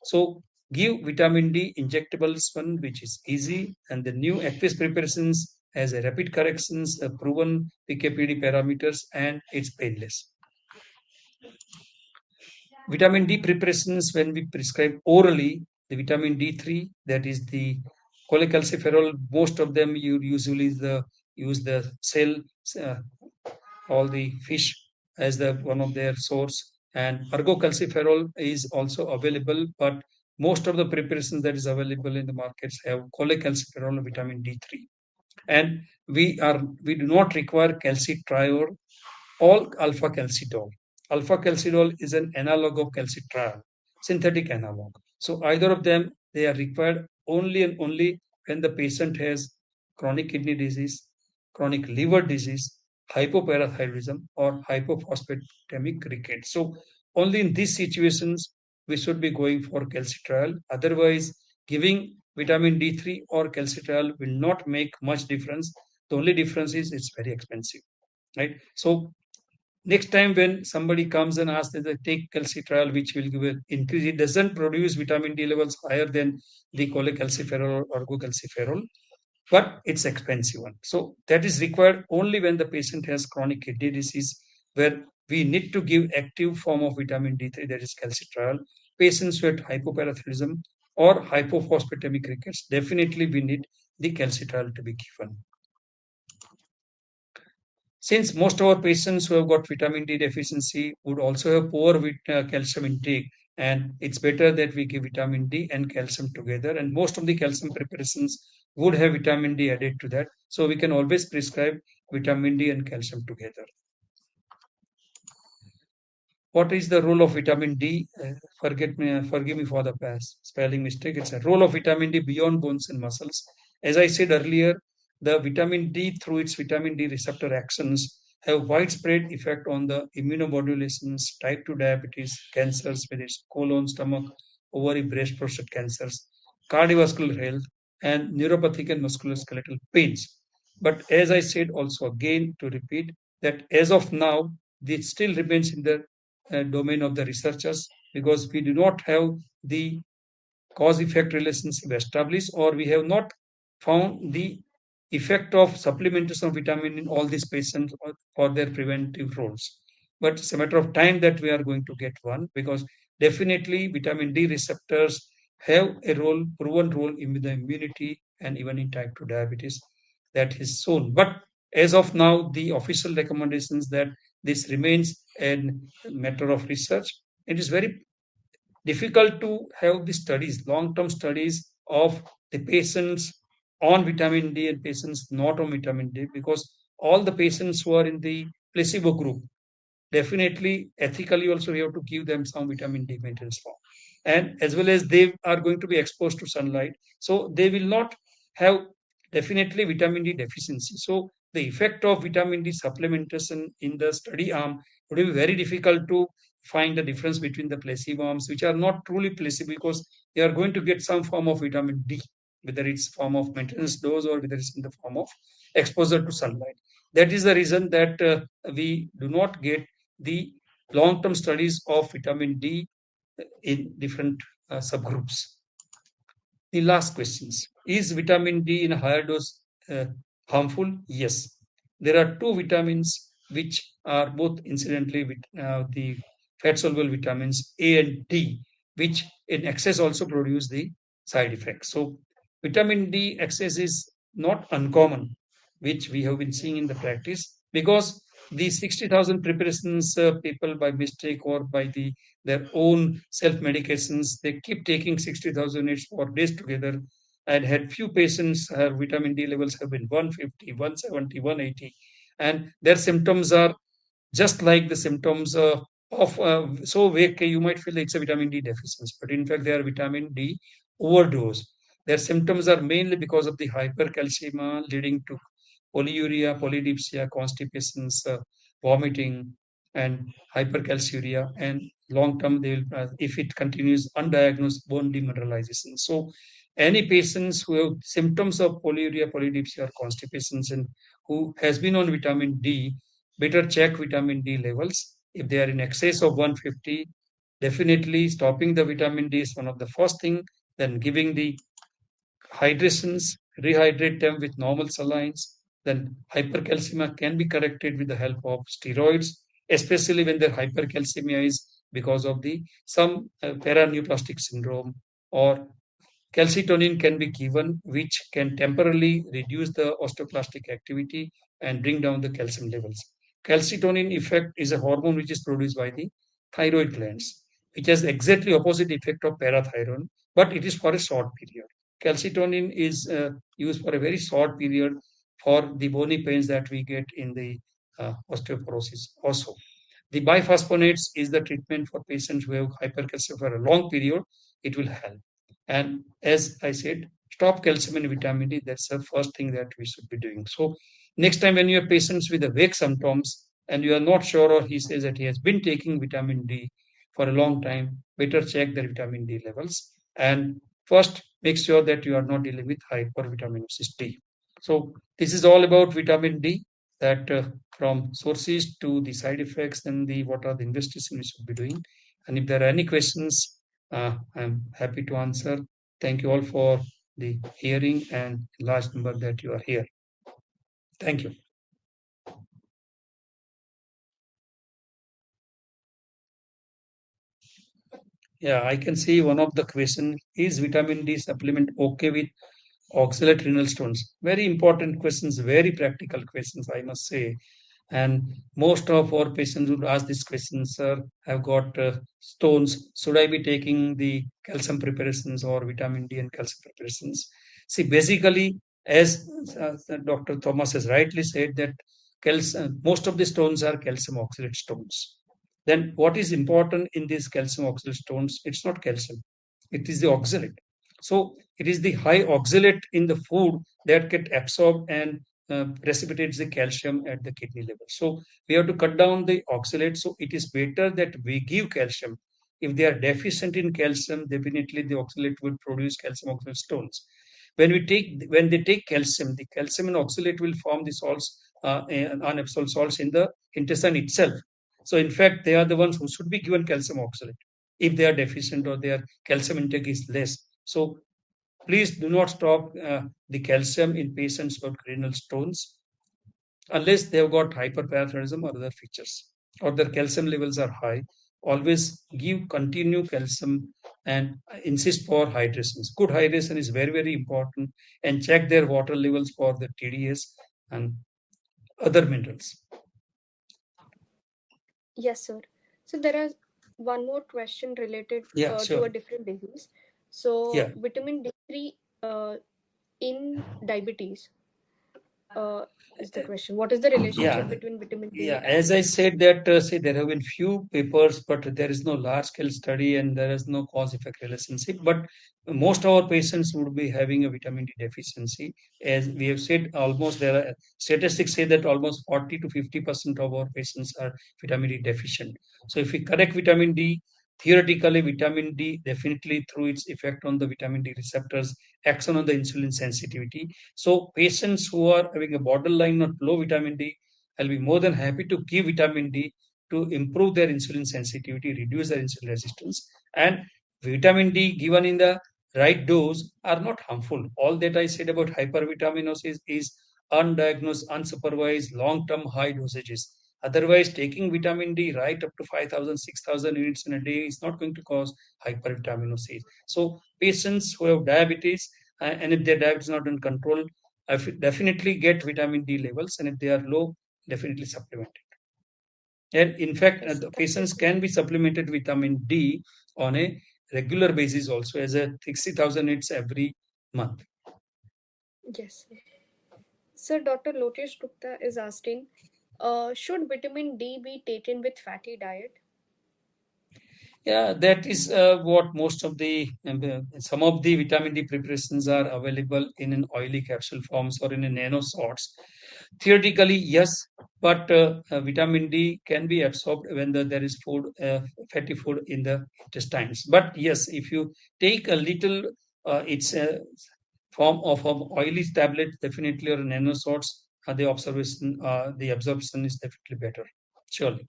Speaker 1: So give vitamin D injectables one, which is easy, and the new aqueous preparations has a rapid corrections, proven PKPD parameters, and it's painless. Vitamin D preparations, when we prescribe orally, the vitamin D3, that is the cholecalciferol, most of them you usually use the cell, uh, all the fish as the one of their source, and ergocalciferol is also available, but most of the preparations that is available in the markets have cholecalciferol and vitamin D3, and we do not require calcitriol all alpha calcidol. Alpha calcidol is an analog of calcitriol, synthetic analog. So either of them, they are required only and only when the patient has chronic kidney disease, chronic liver disease, hypoparathyroidism, or hypophosphatemic rickets. So only in these situations we should be going for calcitriol. Otherwise, giving vitamin D3 or calcitriol will not make much difference. The only difference is it's very expensive, right? So next time when somebody comes and asks that they take calcitriol, which will give an increase, it doesn't produce vitamin D levels higher than the cholecalciferol or ergocalciferol, but it's expensive one. So that is required only when the patient has chronic kidney disease, where we need to give active form of vitamin D3, that is calcitriol. Patients with hypoparathyroidism or hypophosphatemic rickets, definitely we need the calcitriol to be given. Since most of our patients who have got vitamin D deficiency would also have poor calcium intake, and it's better that we give vitamin D and calcium together. And most of the calcium preparations would have vitamin D added to that. So we can always prescribe vitamin D and calcium together. What is the role of vitamin D? Forgive me for the past spelling mistake. It's a role of vitamin D beyond bones and muscles. As I said earlier, the vitamin D through its vitamin D receptor actions have widespread effect on the immunomodulations, type 2 diabetes, cancers, whether it's colon, stomach, ovary, breast, prostate cancers, cardiovascular health, and neuropathic and musculoskeletal pains. But as I said also again to repeat that as of now, this still remains in the domain of the researchers, because we do not have the cause effect relationship established, or we have not found the effect of supplementation of vitamin in all these patients for their preventive roles. But it's a matter of time that we are going to get one, because definitely vitamin D receptors have a role, proven role in the immunity and even in type 2 diabetes, that is shown. But as of now, the official recommendations that this remains a matter of research. It is very difficult to have the studies, long-term studies of the patients on vitamin D and patients not on vitamin D, because all the patients who are in the placebo group, definitely ethically also we have to give them some vitamin D maintenance form, and as well as they are going to be exposed to sunlight, so they will not have definitely vitamin D deficiency. So the effect of vitamin D supplementation in the study arm would be very difficult to find the difference between the placebo arms, which are not truly placebo, because they are going to get some form of vitamin D. whether it's form of maintenance dose or whether it's in the form of exposure to sunlight. That is the reason that we do not get the long-term studies of vitamin D in different subgroups. The last questions. Is vitamin D in a higher dose harmful? Yes. There are two vitamins which are both incidentally the fat soluble vitamins A and D, which in excess also produce the side effects. So, vitamin D excess is not uncommon, which we have been seeing in the practice, because the 60,000 preparations people by mistake or by their own self medications, they keep taking 60,000 units for days together. And had few patients, her vitamin D levels have been 150, 170, 180, and their symptoms are just like the symptoms of so weak you might feel it's a vitamin D deficiency, but in fact they are vitamin D overdose. Their symptoms are mainly because of the hypercalcemia leading to polyuria, polydipsia, constipations, vomiting, and hypercalciuria. And long term, they will, if it continues, undiagnosed bone demineralization. So, any patients who have symptoms of polyuria, polydipsia, or constipations, and who has been on vitamin D, better check vitamin D levels. If they are in excess of 150, definitely stopping the vitamin D is one of the first thing. Then giving the hydrations, rehydrate them with normal salines. Then hypercalcemia can be corrected with the help of steroids, especially when their hypercalcemia is because of the some paraneoplastic syndrome, or calcitonin can be given, which can temporarily reduce the osteoclastic activity and bring down the calcium levels. Calcitonin effect is a hormone which is produced by the thyroid glands, which has exactly opposite effect of parathyroid, but it is for a short period. Calcitonin is used for a very short period for the bony pains that we get in the osteoporosis also. The biphosphonates is the treatment for patients who have hypercalcemia for a long period. It will help. And as I said, stop calcium and vitamin D. That's the first thing that we should be doing. So next time when you have patients with awake symptoms and you are not sure, or he says that he has been taking vitamin D for a long time, better check their vitamin D levels. And first, make sure that you are not dealing with hypervitaminosis D. So this is all about vitamin D, that from sources to the side effects and the what are the investigations we should be doing. And if there are any questions, I'm happy to answer. Thank you all for the hearing and large number that you are here. Thank you. Yeah, I can see one of the question is vitamin D supplement okay with oxalate renal stones? Very important questions, very practical questions, I must say. And most of our patients would ask this question, sir, I've got stones. Should I be taking the calcium preparations or vitamin D and calcium preparations? See, basically, as Dr. Thomas has rightly said, that most of the stones are calcium oxalate stones. Then what is important in these calcium oxalate stones? It's not calcium, it is the oxalate. So it is the high oxalate in the food that get absorbed and precipitates the calcium at the kidney level. So we have to cut down the oxalate. So it is better that we give calcium. If they are deficient in calcium, definitely the oxalate would produce calcium oxalate stones. When they take calcium, the calcium and oxalate will form the salts, unabsorbed salts in the intestine itself. So in fact, they are the ones who should be given calcium oxalate if they are deficient or their calcium intake is less. So please do not stop the calcium in patients with renal stones unless they have got hyperparathyroidism or other features, or their calcium levels are high. Always give continue calcium and insist for hydrations. Good hydration is very, very important, and check their water levels for the TDS and other minerals.
Speaker 2: Yes, sir. So there is one more question related
Speaker 1: Yeah,
Speaker 2: to
Speaker 1: sure.
Speaker 2: a different disease. So
Speaker 1: Yeah.
Speaker 2: vitamin D3 in diabetes uh, is the question. What is the
Speaker 1: Yeah,
Speaker 2: relationship between vitamin
Speaker 1: yeah.
Speaker 2: D
Speaker 1: As I
Speaker 2: and
Speaker 1: said that, see, there have been few papers, but there is no large scale study and there is no cause effect relationship. But most of our patients would be having a vitamin D deficiency. As we have said, almost there are statistics say that almost 40 to 50% of our patients are vitamin D deficient. So if we correct vitamin D, Theoretically, vitamin D definitely through its effect on the vitamin D receptors acts on the insulin sensitivity. So patients who are having a borderline or low vitamin D, I'll be more than happy to give vitamin D to improve their insulin sensitivity, reduce their insulin resistance. And vitamin D given in the right dose are not harmful. All that I said about hypervitaminosis is undiagnosed, unsupervised, long-term high dosages. Otherwise, taking vitamin D right up to 5,000, 6,000 units in a day is not going to cause hypervitaminosis. So, patients who have diabetes, and if their diabetes is not in control, definitely get vitamin D levels, and if they are low, definitely supplement it. And in fact,
Speaker 2: Yes,
Speaker 1: the
Speaker 2: thank you,
Speaker 1: patients
Speaker 2: sir.
Speaker 1: can be supplemented vitamin D on a regular basis also as a 60,000 units every month.
Speaker 2: Yes, sir. Sir, Dr. Lokesh Gupta is asking, should vitamin D be taken with fatty diet?
Speaker 1: Yeah, that is what most of the some of the vitamin D preparations are available in an oily capsule forms or in a nano sorts. Theoretically, yes, but vitamin D can be absorbed when there is food, fatty food in the intestines. But yes, if you take a little, it's a form of oily tablet, definitely, or nano sorts, the absorption is definitely better. Surely.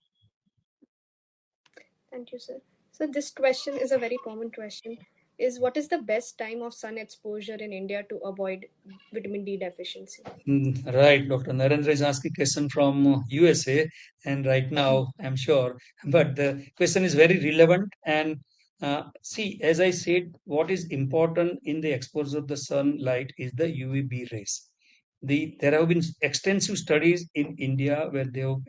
Speaker 2: Thank you, sir. So this question is a very common question. Is what is the best time of sun exposure in India to avoid vitamin D deficiency?
Speaker 1: Right, Dr. Narendra is asking question from USA, and right now I'm sure, but the question is very relevant. And see, as I said, what is important in the exposure of the sunlight is the UVB rays. There have been extensive studies in India where they have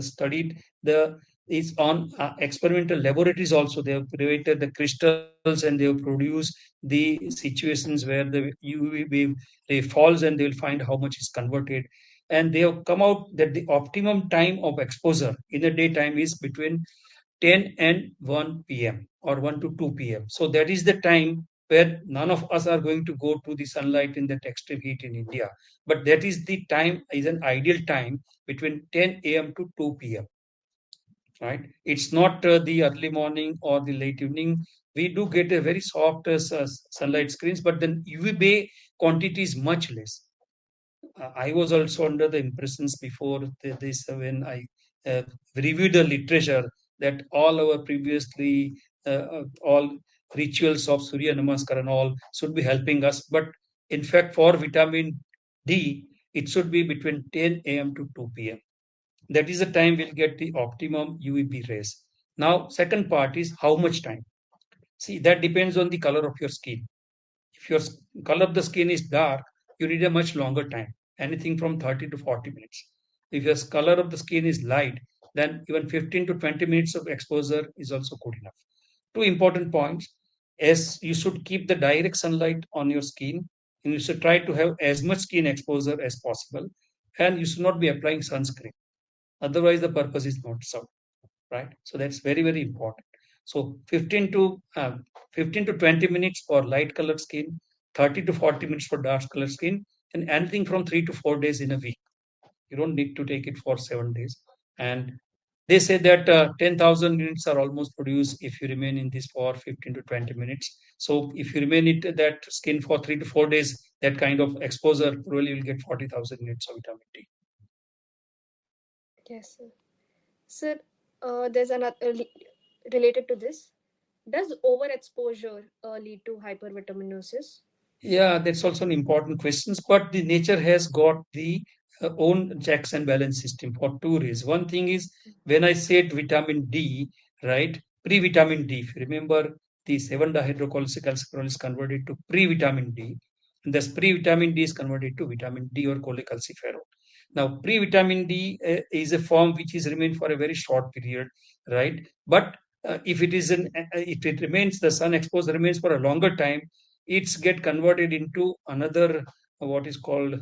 Speaker 1: studied the is on experimental laboratories also. They have created the crystals and they have produced the situations where the UV ray falls and they will find how much is converted. And they have come out that the optimum time of exposure in the daytime is between 10 and 1 p.m. or 1 to 2 p.m. So that is the time where none of us are going to go to the sunlight in that extreme heat in India. But that is the time, is an ideal time between 10 a.m. to 2 p.m. Right? It's not the early morning or the late evening. We do get a very soft sunlight screens, but then UVB quantity is much less. I was also under the impressions before this when I reviewed the literature that all our previously all rituals of Surya Namaskar and all should be helping us. But in fact, for vitamin D, it should be between 10 a.m. to 2 p.m. That is the time we'll get the optimum UVB rays. Now, second part is how much time. See, that depends on the color of your skin. If your color of the skin is dark, you need a much longer time, anything from 30 to 40 minutes. If your color of the skin is light, then even 15 to 20 minutes of exposure is also good enough. Two important points: as you should keep the direct sunlight on your skin, and you should try to have as much skin exposure as possible, and you should not be applying sunscreen. Otherwise, the purpose is not served, right? So that's very, very important. So 15 to 20 minutes for light colored skin, 30 to 40 minutes for dark colored skin, and anything from 3 to 4 days in a week. You don't need to take it for 7 days. And they say that 10,000 units are almost produced if you remain in this for 15 to 20 minutes. So if you remain in that skin for 3 to 4 days, that kind of exposure, probably you'll get 40,000 units of vitamin D.
Speaker 2: Yes, sir. Sir, there's another related to this. Does overexposure lead to hypervitaminosis?
Speaker 1: Yeah, that's also an important question. But the nature has got the own checks and balance system for two reasons. One thing is when I said vitamin D, right? Pre-vitamin D. If you remember, the 7-dihydrocholecalciferol is converted to pre-vitamin D, and thus pre-vitamin D is converted to vitamin D or cholecalciferol. Now, pre-vitamin D is a form which is remained for a very short period, right? But if it remains, the sun exposure remains for a longer time, it's get converted into another what is called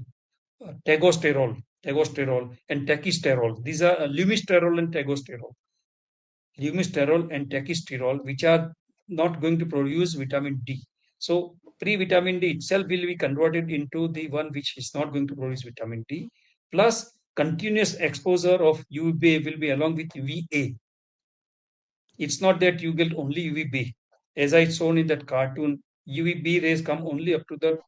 Speaker 1: tegosterol and techisterol. These are lumisterol and tegosterol, lumisterol and techisterol, which are not going to produce vitamin D. So pre-vitamin D itself will be converted into the one which is not going to produce vitamin D. Plus continuous exposure of UVA will be along with VA. It's not that you get only UVB. As I shown in that cartoon, UVB rays come only up to the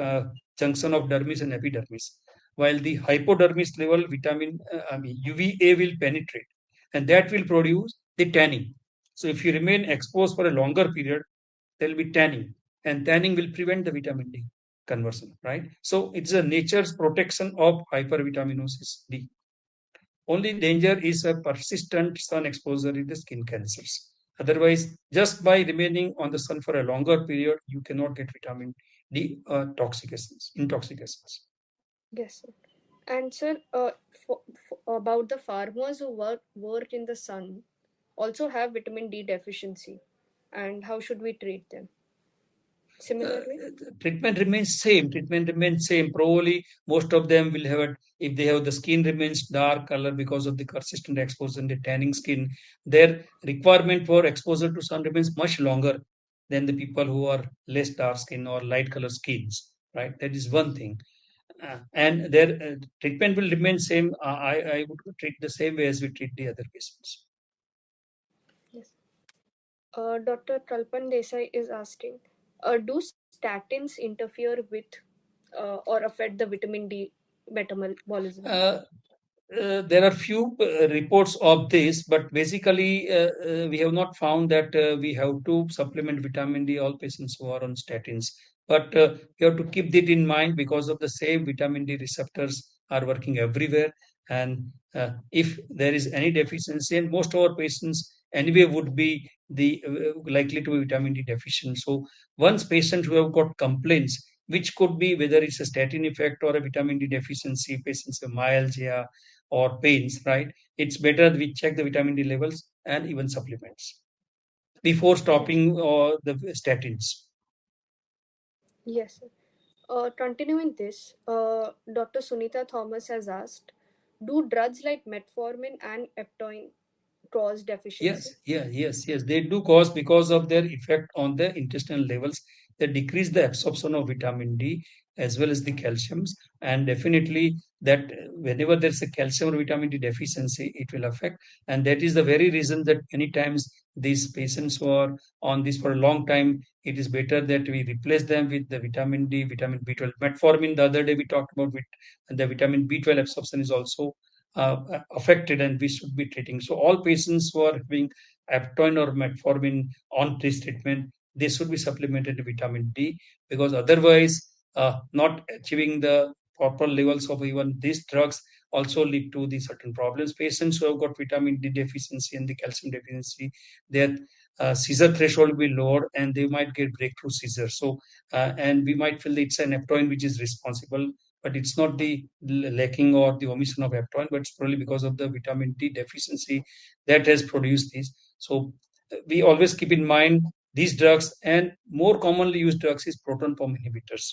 Speaker 1: uh, junction of dermis and epidermis, while the hypodermis level UVA will penetrate, and that will produce the tanning. So if you remain exposed for a longer period, there will be tanning, and tanning will prevent the vitamin D conversion, right? So it's a nature's protection of hypervitaminosis D. Only danger is a persistent sun exposure in the skin cancers. Otherwise, just by remaining on the sun for a longer period, you cannot get vitamin D intoxications.
Speaker 2: Yes, sir. And sir, about the farmers who work in the sun also have vitamin D deficiency, and how should we treat them?
Speaker 1: uh,
Speaker 2: Similarly.
Speaker 1: treatment remains same. Probably most of them will have it if they have the skin remains dark color because of the persistent exposure and the tanning skin. Their requirement for exposure to sun remains much longer than the people who are less dark skin or light color skins, right? That is one thing. And their treatment will remain same. I would treat the same way as we treat the other patients.
Speaker 2: Yes. Dr. Kalpan Desai is asking, do statins interfere with or affect the vitamin D metabolism?
Speaker 1: Uh, there are few reports of this, but basically we have not found that we have to supplement vitamin D all patients who are on statins. But you have to keep that in mind because of the same vitamin D receptors are working everywhere. And if there is any deficiency, and most of our patients anyway would be the likely to be vitamin D deficient. So once patients who have got complaints, which could be whether it's a statin effect or a vitamin D deficiency, patients with myalgia or pains, right? It's better we check the vitamin D levels and even supplements before
Speaker 2: Yes.
Speaker 1: stopping the statins.
Speaker 2: Yes. Sir. Continuing this, Dr. Sunita Thomas has asked, do drugs like metformin and eptoin cause deficiency?
Speaker 1: Yes. They do cause because of their effect on the intestinal levels. They decrease the absorption of vitamin D as well as the calciums, and definitely that whenever there's a calcium or vitamin D deficiency, it will affect. And that is the very reason that many times these patients who are on this for a long time, it is better that we replace them with the vitamin D, vitamin B12. Metformin, the other day we talked about the vitamin B12 absorption is also affected, and we should be treating. So all patients who are having aptoin or metformin on this treatment, they should be supplemented with vitamin D, because otherwise, not achieving the proper levels of even these drugs also lead to the certain problems. Patients who have got vitamin D deficiency and the calcium deficiency, their seizure threshold will be lower and they might get breakthrough seizures. So, and we might feel it's an aptoin which is responsible, but it's not the lacking or the omission of aptoin, but it's probably because of the vitamin D deficiency that has produced this. So we always keep in mind these drugs, and more commonly used drugs is proton pump inhibitors.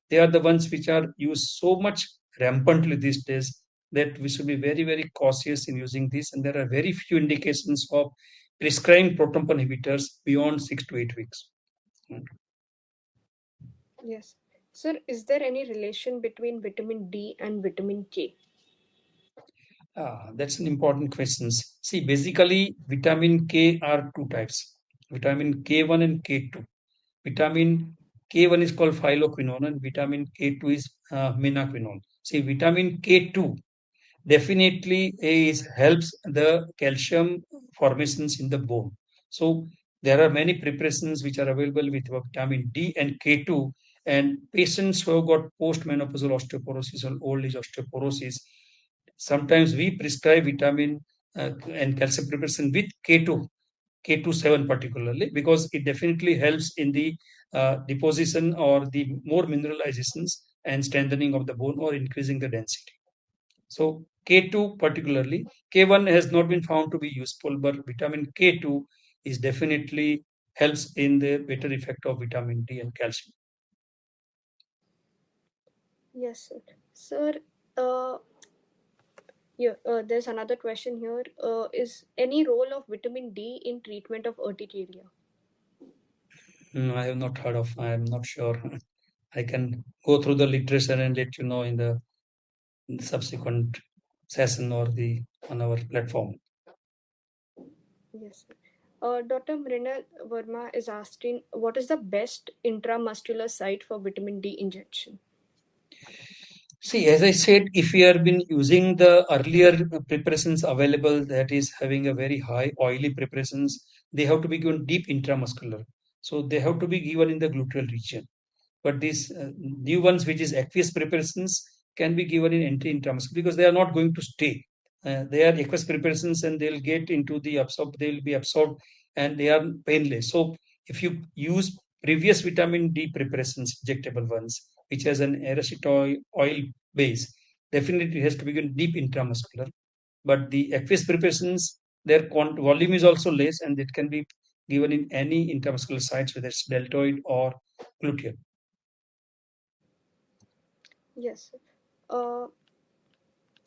Speaker 1: They are the ones which are used so much rampantly these days that we should be very cautious in using this. And there are very few indications of prescribing proton pump inhibitors beyond 6 to 8 weeks.
Speaker 2: Yes. Sir, is there any relation between vitamin D and vitamin K?
Speaker 1: That's an important question. See, basically, vitamin K are two types: vitamin K1 and K2. Vitamin K1 is called phylloquinone, and vitamin K2 is menaquinone. See, vitamin K2 definitely is helps the calcium formations in the bone. So there are many preparations which are available with vitamin D and K2, and patients who have got postmenopausal osteoporosis or old age osteoporosis, sometimes we prescribe vitamin and calcium preparation with K2, K27 particularly, because it definitely helps in the deposition or the more mineralizations and strengthening of the bone or increasing the density. So K2 particularly, K1 has not been found to be useful, but vitamin K2 is definitely helps in the better effect of vitamin D and calcium.
Speaker 2: Yes, sir. Sir, uh, yeah, there's another question here. Is any role of vitamin D in treatment of urticaria?
Speaker 1: I have not heard of. I am not sure. I can go through the literature and let you know in the subsequent session or the on our platform.
Speaker 2: Yes, sir. Dr. Mrinal Verma is asking, what is the best intramuscular site for vitamin D injection?
Speaker 1: See, as I said, if we have been using the earlier preparations available, that is having a very high oily preparations, they have to be given deep intramuscular. So they have to be given in the gluteal region. But these new ones, which is aqueous preparations, can be given in intramuscular because they are not going to stay. They are aqueous preparations and they'll get into the absorb. They'll be absorbed and they are painless. So if you use previous vitamin D preparations, injectable ones, which has an aracetic oil base, definitely it has to be given deep intramuscular. But the aqueous preparations, their volume is also less and it can be given in any intramuscular sites, whether it's deltoid or gluteal.
Speaker 2: Yes. Uh,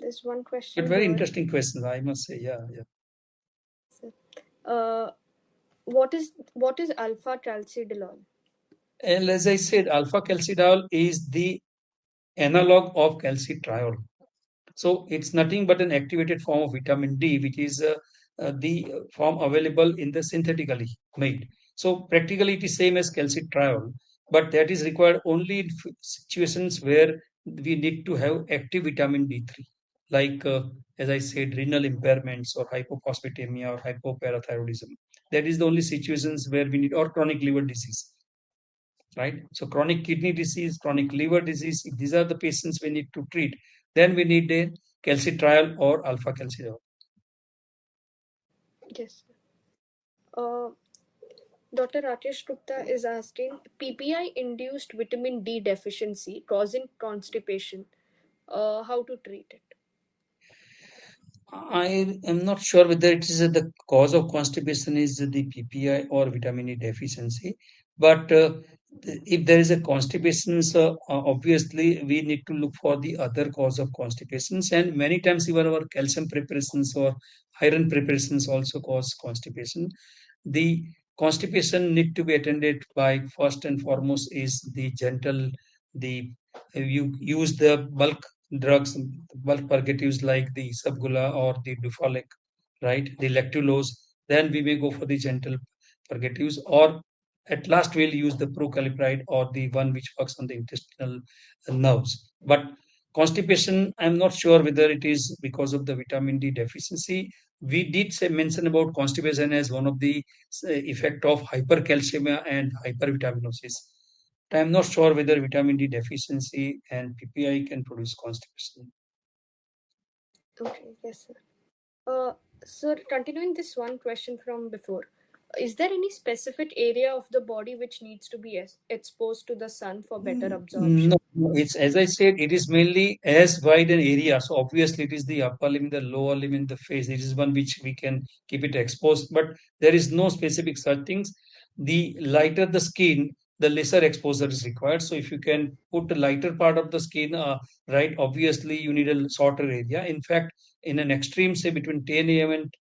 Speaker 2: there's one
Speaker 1: But
Speaker 2: question
Speaker 1: very
Speaker 2: here.
Speaker 1: interesting question, I must say. Yeah, yeah.
Speaker 2: Uh, what is alpha calcidolol?
Speaker 1: And as I said, alpha calcidol is the analog of calcitriol. So it's nothing but an activated form of vitamin D, which is the form available in the synthetically made. So practically it is same as calcitriol, but that is required only in situations where we need to have active vitamin D3, like as I said, renal impairments or hypophosphatemia or hypoparathyroidism. That is the only situations where we need, or chronic liver disease, right? So chronic kidney disease, chronic liver disease, if these are the patients we need to treat, then we need a calcitriol or alpha calcitriol.
Speaker 2: Yes. Uh, Dr. Rakesh Gupta is asking, PPI induced vitamin D deficiency causing constipation. How to treat it?
Speaker 1: I am not sure whether it is the cause of constipation is the PPI or vitamin E deficiency, but if there is a constipation, so obviously we need to look for the other cause of constipations, and many times even our calcium preparations or iron preparations also cause constipation. The constipation need to be attended by, first and foremost, is the gentle, the you use the drugs bulk purgatives like the subgula or the dufolic, right, the lactulose. Then we may go for the gentle purgatives, or at last we'll use the procalipride or the one which works on the intestinal nerves. But constipation, I'm not sure whether it is because of the vitamin D deficiency. We did say mention about constipation as one of the effect of hypercalcemia and hypervitaminosis. I'm not sure whether vitamin D deficiency and PPI can produce constipation.
Speaker 2: Okay, yes, sir. Uh, sir, continuing this one question from before, is there any specific area of the body which needs to be exposed to the sun for better
Speaker 1: No,
Speaker 2: absorption?
Speaker 1: no, it's as I said, it is mainly as wide an area. So obviously, it is the upper limb, the lower limb, in the face. It is one which we can keep it exposed, but there is no specific such things. The lighter the skin, the lesser exposure is required. So if you can put the lighter part of the skin, right, obviously you need a shorter area. In fact, in an extreme, say between 10 a.m. and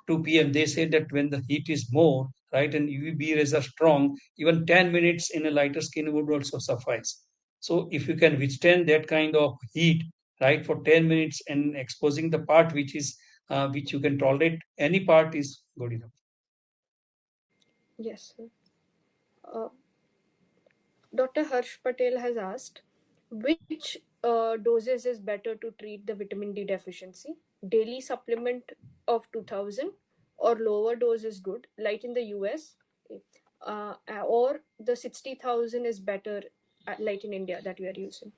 Speaker 1: 2 p.m., they say that when the heat is more, right, and UV rays are strong, even 10 minutes in a lighter skin would also suffice. So if you can withstand that kind of heat, right, for 10 minutes and exposing the part which is which you can tolerate, any part is good enough.
Speaker 2: Yes, sir. Uh, Dr. Harsh Patel has asked, which doses is better to treat the vitamin D deficiency? Daily supplement of 2000 or lower dose is good, like in the US, or the 60,000 is better, like in India that we are using.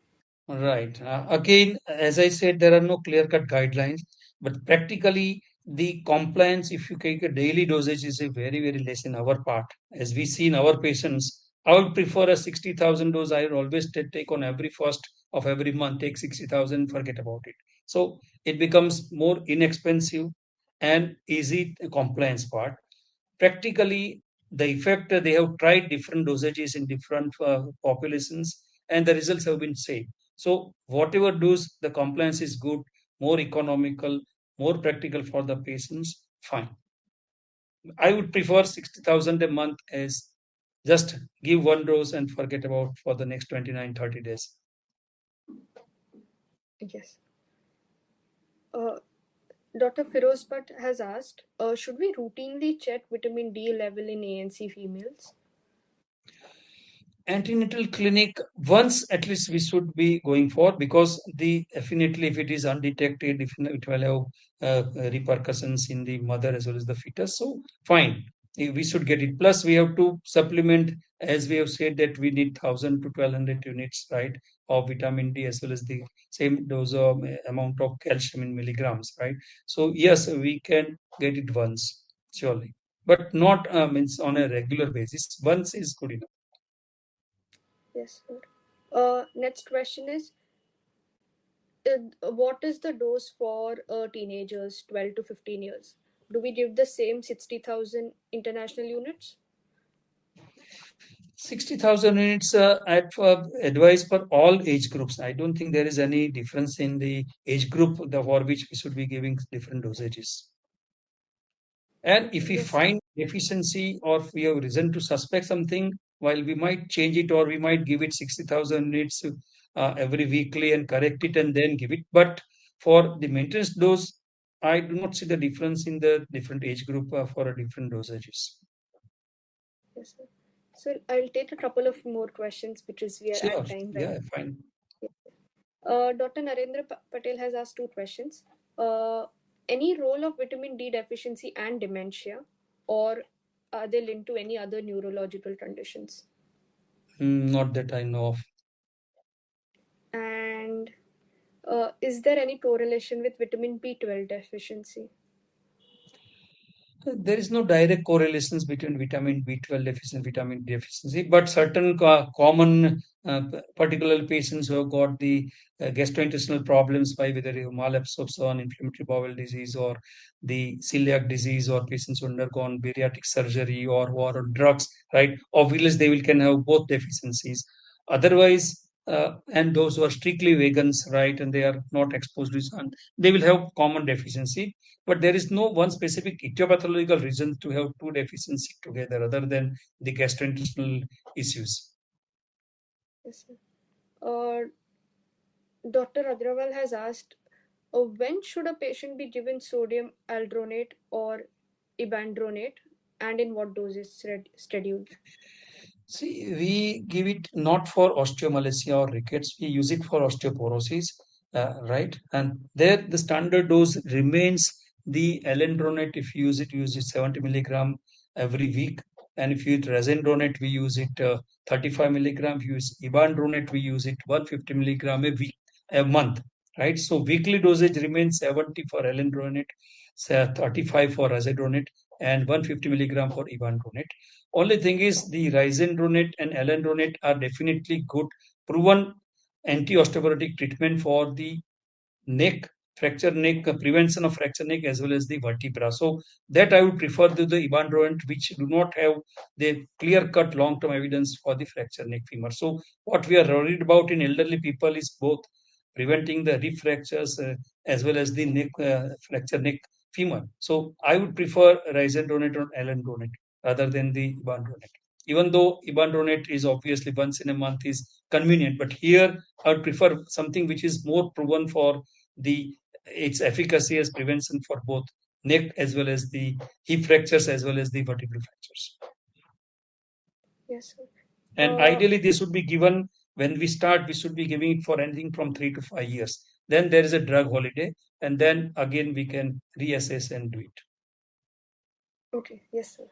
Speaker 1: Right. Again, as I said, there are no clear-cut guidelines, but practically the compliance, if you take a daily dosage, is a very, very less in our part. As we see in our patients, I would prefer a 60,000 dose. I would always take on every first of every month, take 60,000, forget about it. So it becomes more inexpensive and easy compliance part. Practically the effect, they have tried different dosages in different populations and the results have been same. So whatever dose, the compliance is good, more economical, more practical for the patients, fine. I would prefer 60,000 a month as just give one dose and forget about for the next 29-30 days.
Speaker 2: Yes. Uh, Dr. Firoz Bhatt has asked, should we routinely check vitamin D level in ANC females?
Speaker 1: Antenatal clinic once at least we should be going for, because the definitely if it is undetected, if it will have repercussions in the mother as well as the fetus, so fine. We should get it. Plus we have to supplement, as we have said, that we need 1000 to 1200 units, right, of vitamin D, as well as the same dose of amount of calcium in milligrams, right? So yes, we can get it once, surely, but not means on a regular basis. Once is good enough.
Speaker 2: Yes, sir. Next question is, what is the dose for teenagers 12 to 15 years? Do we give the same 60,000 international units?
Speaker 1: 60,000 units at for advice for all age groups. I don't think there is any difference in the age group for which we should be giving different dosages. And if we
Speaker 2: Yes,
Speaker 1: find deficiency or if we have reason to suspect something, while we might change it or we might give it 60,000 units every weekly and correct it and then give it. But for the maintenance dose, I do not see the difference in the different age group for a different dosages.
Speaker 2: yes, sir. So I'll take a couple of more questions because we are
Speaker 1: Sure.
Speaker 2: at time right
Speaker 1: Yeah, fine.
Speaker 2: now. Dr. Narendra Patel has asked two questions. Uh, any role of vitamin D deficiency and dementia, or are they linked to any other neurological conditions?
Speaker 1: Not that I know of.
Speaker 2: And is there any correlation with vitamin B12 deficiency?
Speaker 1: There is no direct correlations between vitamin B12 deficiency and vitamin D deficiency, but certain common, particular patients who have got the gastrointestinal problems by whether malabsorption, inflammatory bowel disease, or the celiac disease, or patients who undergone bariatric surgery or on drugs, right? Obviously, they will can have both deficiencies. Otherwise, and those who are strictly vegans, right, and they are not exposed to sun, they will have common deficiency, but there is no one specific etiological reason to have two deficiencies together other than the gastrointestinal issues.
Speaker 2: Yes, sir. Uh, Dr. Agrawal has asked, when should a patient be given sodium aldronate or ibandronate, and in what doses schedule?
Speaker 1: See, we give it not for osteomalacia or rickets, we use it for osteoporosis, right? And there the standard dose remains the alendronate. If you use it 70 milligram every week. And if you use resendronate, we use it 35 milligram. If you use ibandronate, we use it 150 milligram a week, a month, right? So weekly dosage remains 70 for alendronate, 35 for resendronate, and 150 milligram for ibandronate. Only thing is the risendronate and alendronate are definitely good, proven anti-osteoporotic treatment for the neck, fracture neck, prevention of fracture neck as well as the vertebra. So that I would prefer to the ibandronate, which do not have the clear-cut long-term evidence for the fracture neck femur. So what we are worried about in elderly people is both preventing the rib fractures as well as the neck fracture neck femur. So I would prefer risendronate or alendronate rather than the ibandronate. Even though ibandronate is obviously once in a month is convenient, but here I would prefer something which is more proven for the its efficacy as prevention for both neck as well as the hip fractures as well as the vertebral fractures.
Speaker 2: Yes, sir.
Speaker 1: And
Speaker 2: Uh,
Speaker 1: ideally, this should be given when we start. We should be giving it for anything from 3 to 5 years. Then there is a drug holiday, and then again we can reassess and do it.
Speaker 2: okay, yes, sir.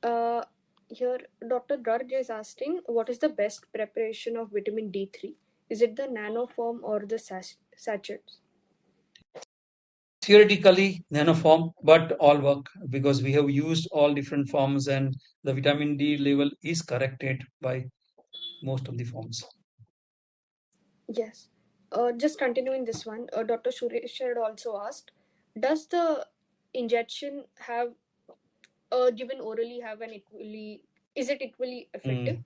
Speaker 2: Uh, Here, Dr. Garg is asking, what is the best preparation of vitamin D3? Is it the nano form or the sachets?
Speaker 1: Theoretically, nanoform, but all work because we have used all different forms, and the vitamin D level is corrected by most of the forms.
Speaker 2: Yes. Just continuing this one, Dr. Suresh had also asked, does the injection have given orally have an equally, is it equally effective?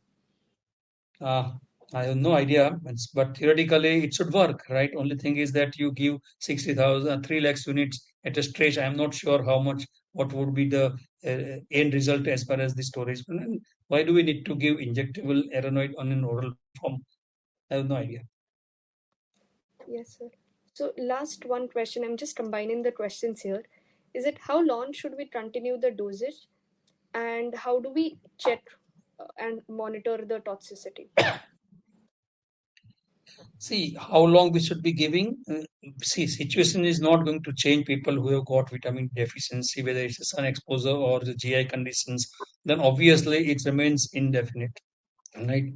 Speaker 1: Mm. Uh, I have no idea, but theoretically it should work, right? Only thing is that you give 60,000, 3 lakhs units at a stretch. I'm not sure how much, what would be the end result as far as the storage. And why do we need to give injectable aeranoid on an oral form? I have no idea.
Speaker 2: Yes, sir. So last one question, I'm just combining the questions here. Is it how long should we continue the dosage, and how do we check and monitor the toxicity?
Speaker 1: See, how long we should be giving. See, situation is not going to change people who have got vitamin deficiency, whether it's a sun exposure or the GI conditions. Then obviously it remains indefinite, right?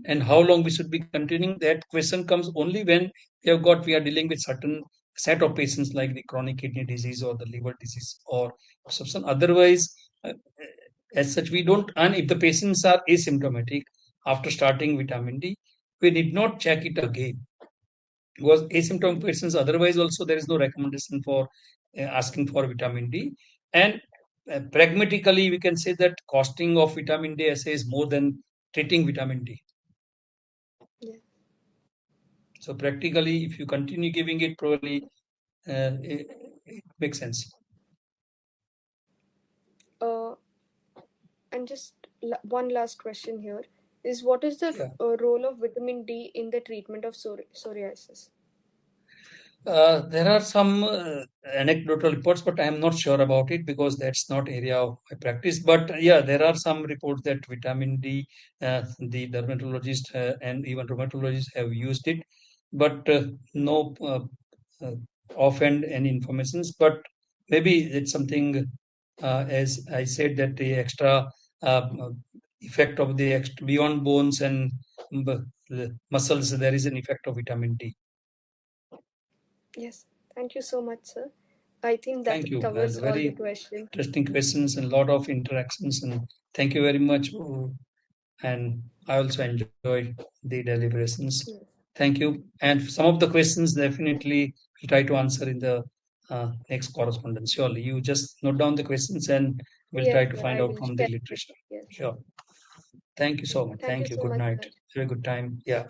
Speaker 1: And how long we should be continuing, that question comes only when we are dealing with certain set of patients like the chronic kidney disease or the liver disease or something. Otherwise, as such, we don't. And if the patients are asymptomatic after starting vitamin D, we did not check it again, because asymptomatic
Speaker 2: Mhm.
Speaker 1: patients, otherwise also there is no recommendation for asking for vitamin D. And pragmatically we can say that costing of vitamin D assay is more than treating vitamin D.
Speaker 2: Yeah.
Speaker 1: So practically, if you continue giving it, probably it makes sense.
Speaker 2: Uh, and just one last question here is, what is the
Speaker 1: Yeah.
Speaker 2: role of vitamin D in the treatment of psoriasis?
Speaker 1: There are some anecdotal reports, but I am not sure about it because that's not area of my practice. But yeah, there are some reports that vitamin D, the dermatologist and even rheumatologists have used it, but no uh, offhand any informations. But maybe it's something, as I said, that the extra uh, effect of the extra beyond bones and muscles, there is an effect of vitamin D.
Speaker 2: Yes. Thank you so much, sir. I think that
Speaker 1: Thank you. And
Speaker 2: covers all the
Speaker 1: very
Speaker 2: questions.
Speaker 1: interesting questions and a lot of interactions. And thank you very much. And I also enjoy the deliberations.
Speaker 2: Yes.
Speaker 1: Thank you. And some of the questions definitely we'll try to answer in the next correspondence. Surely you just note down the questions and we'll
Speaker 2: Yes,
Speaker 1: try to
Speaker 2: sir.
Speaker 1: find
Speaker 2: I
Speaker 1: out
Speaker 2: will
Speaker 1: from the
Speaker 2: share.
Speaker 1: literature.
Speaker 2: Yes.
Speaker 1: Sure. Thank you so much.
Speaker 2: Thank you
Speaker 1: Thank you.
Speaker 2: so
Speaker 1: Good
Speaker 2: much,
Speaker 1: night.
Speaker 2: sir.
Speaker 1: Have a good time. Yeah.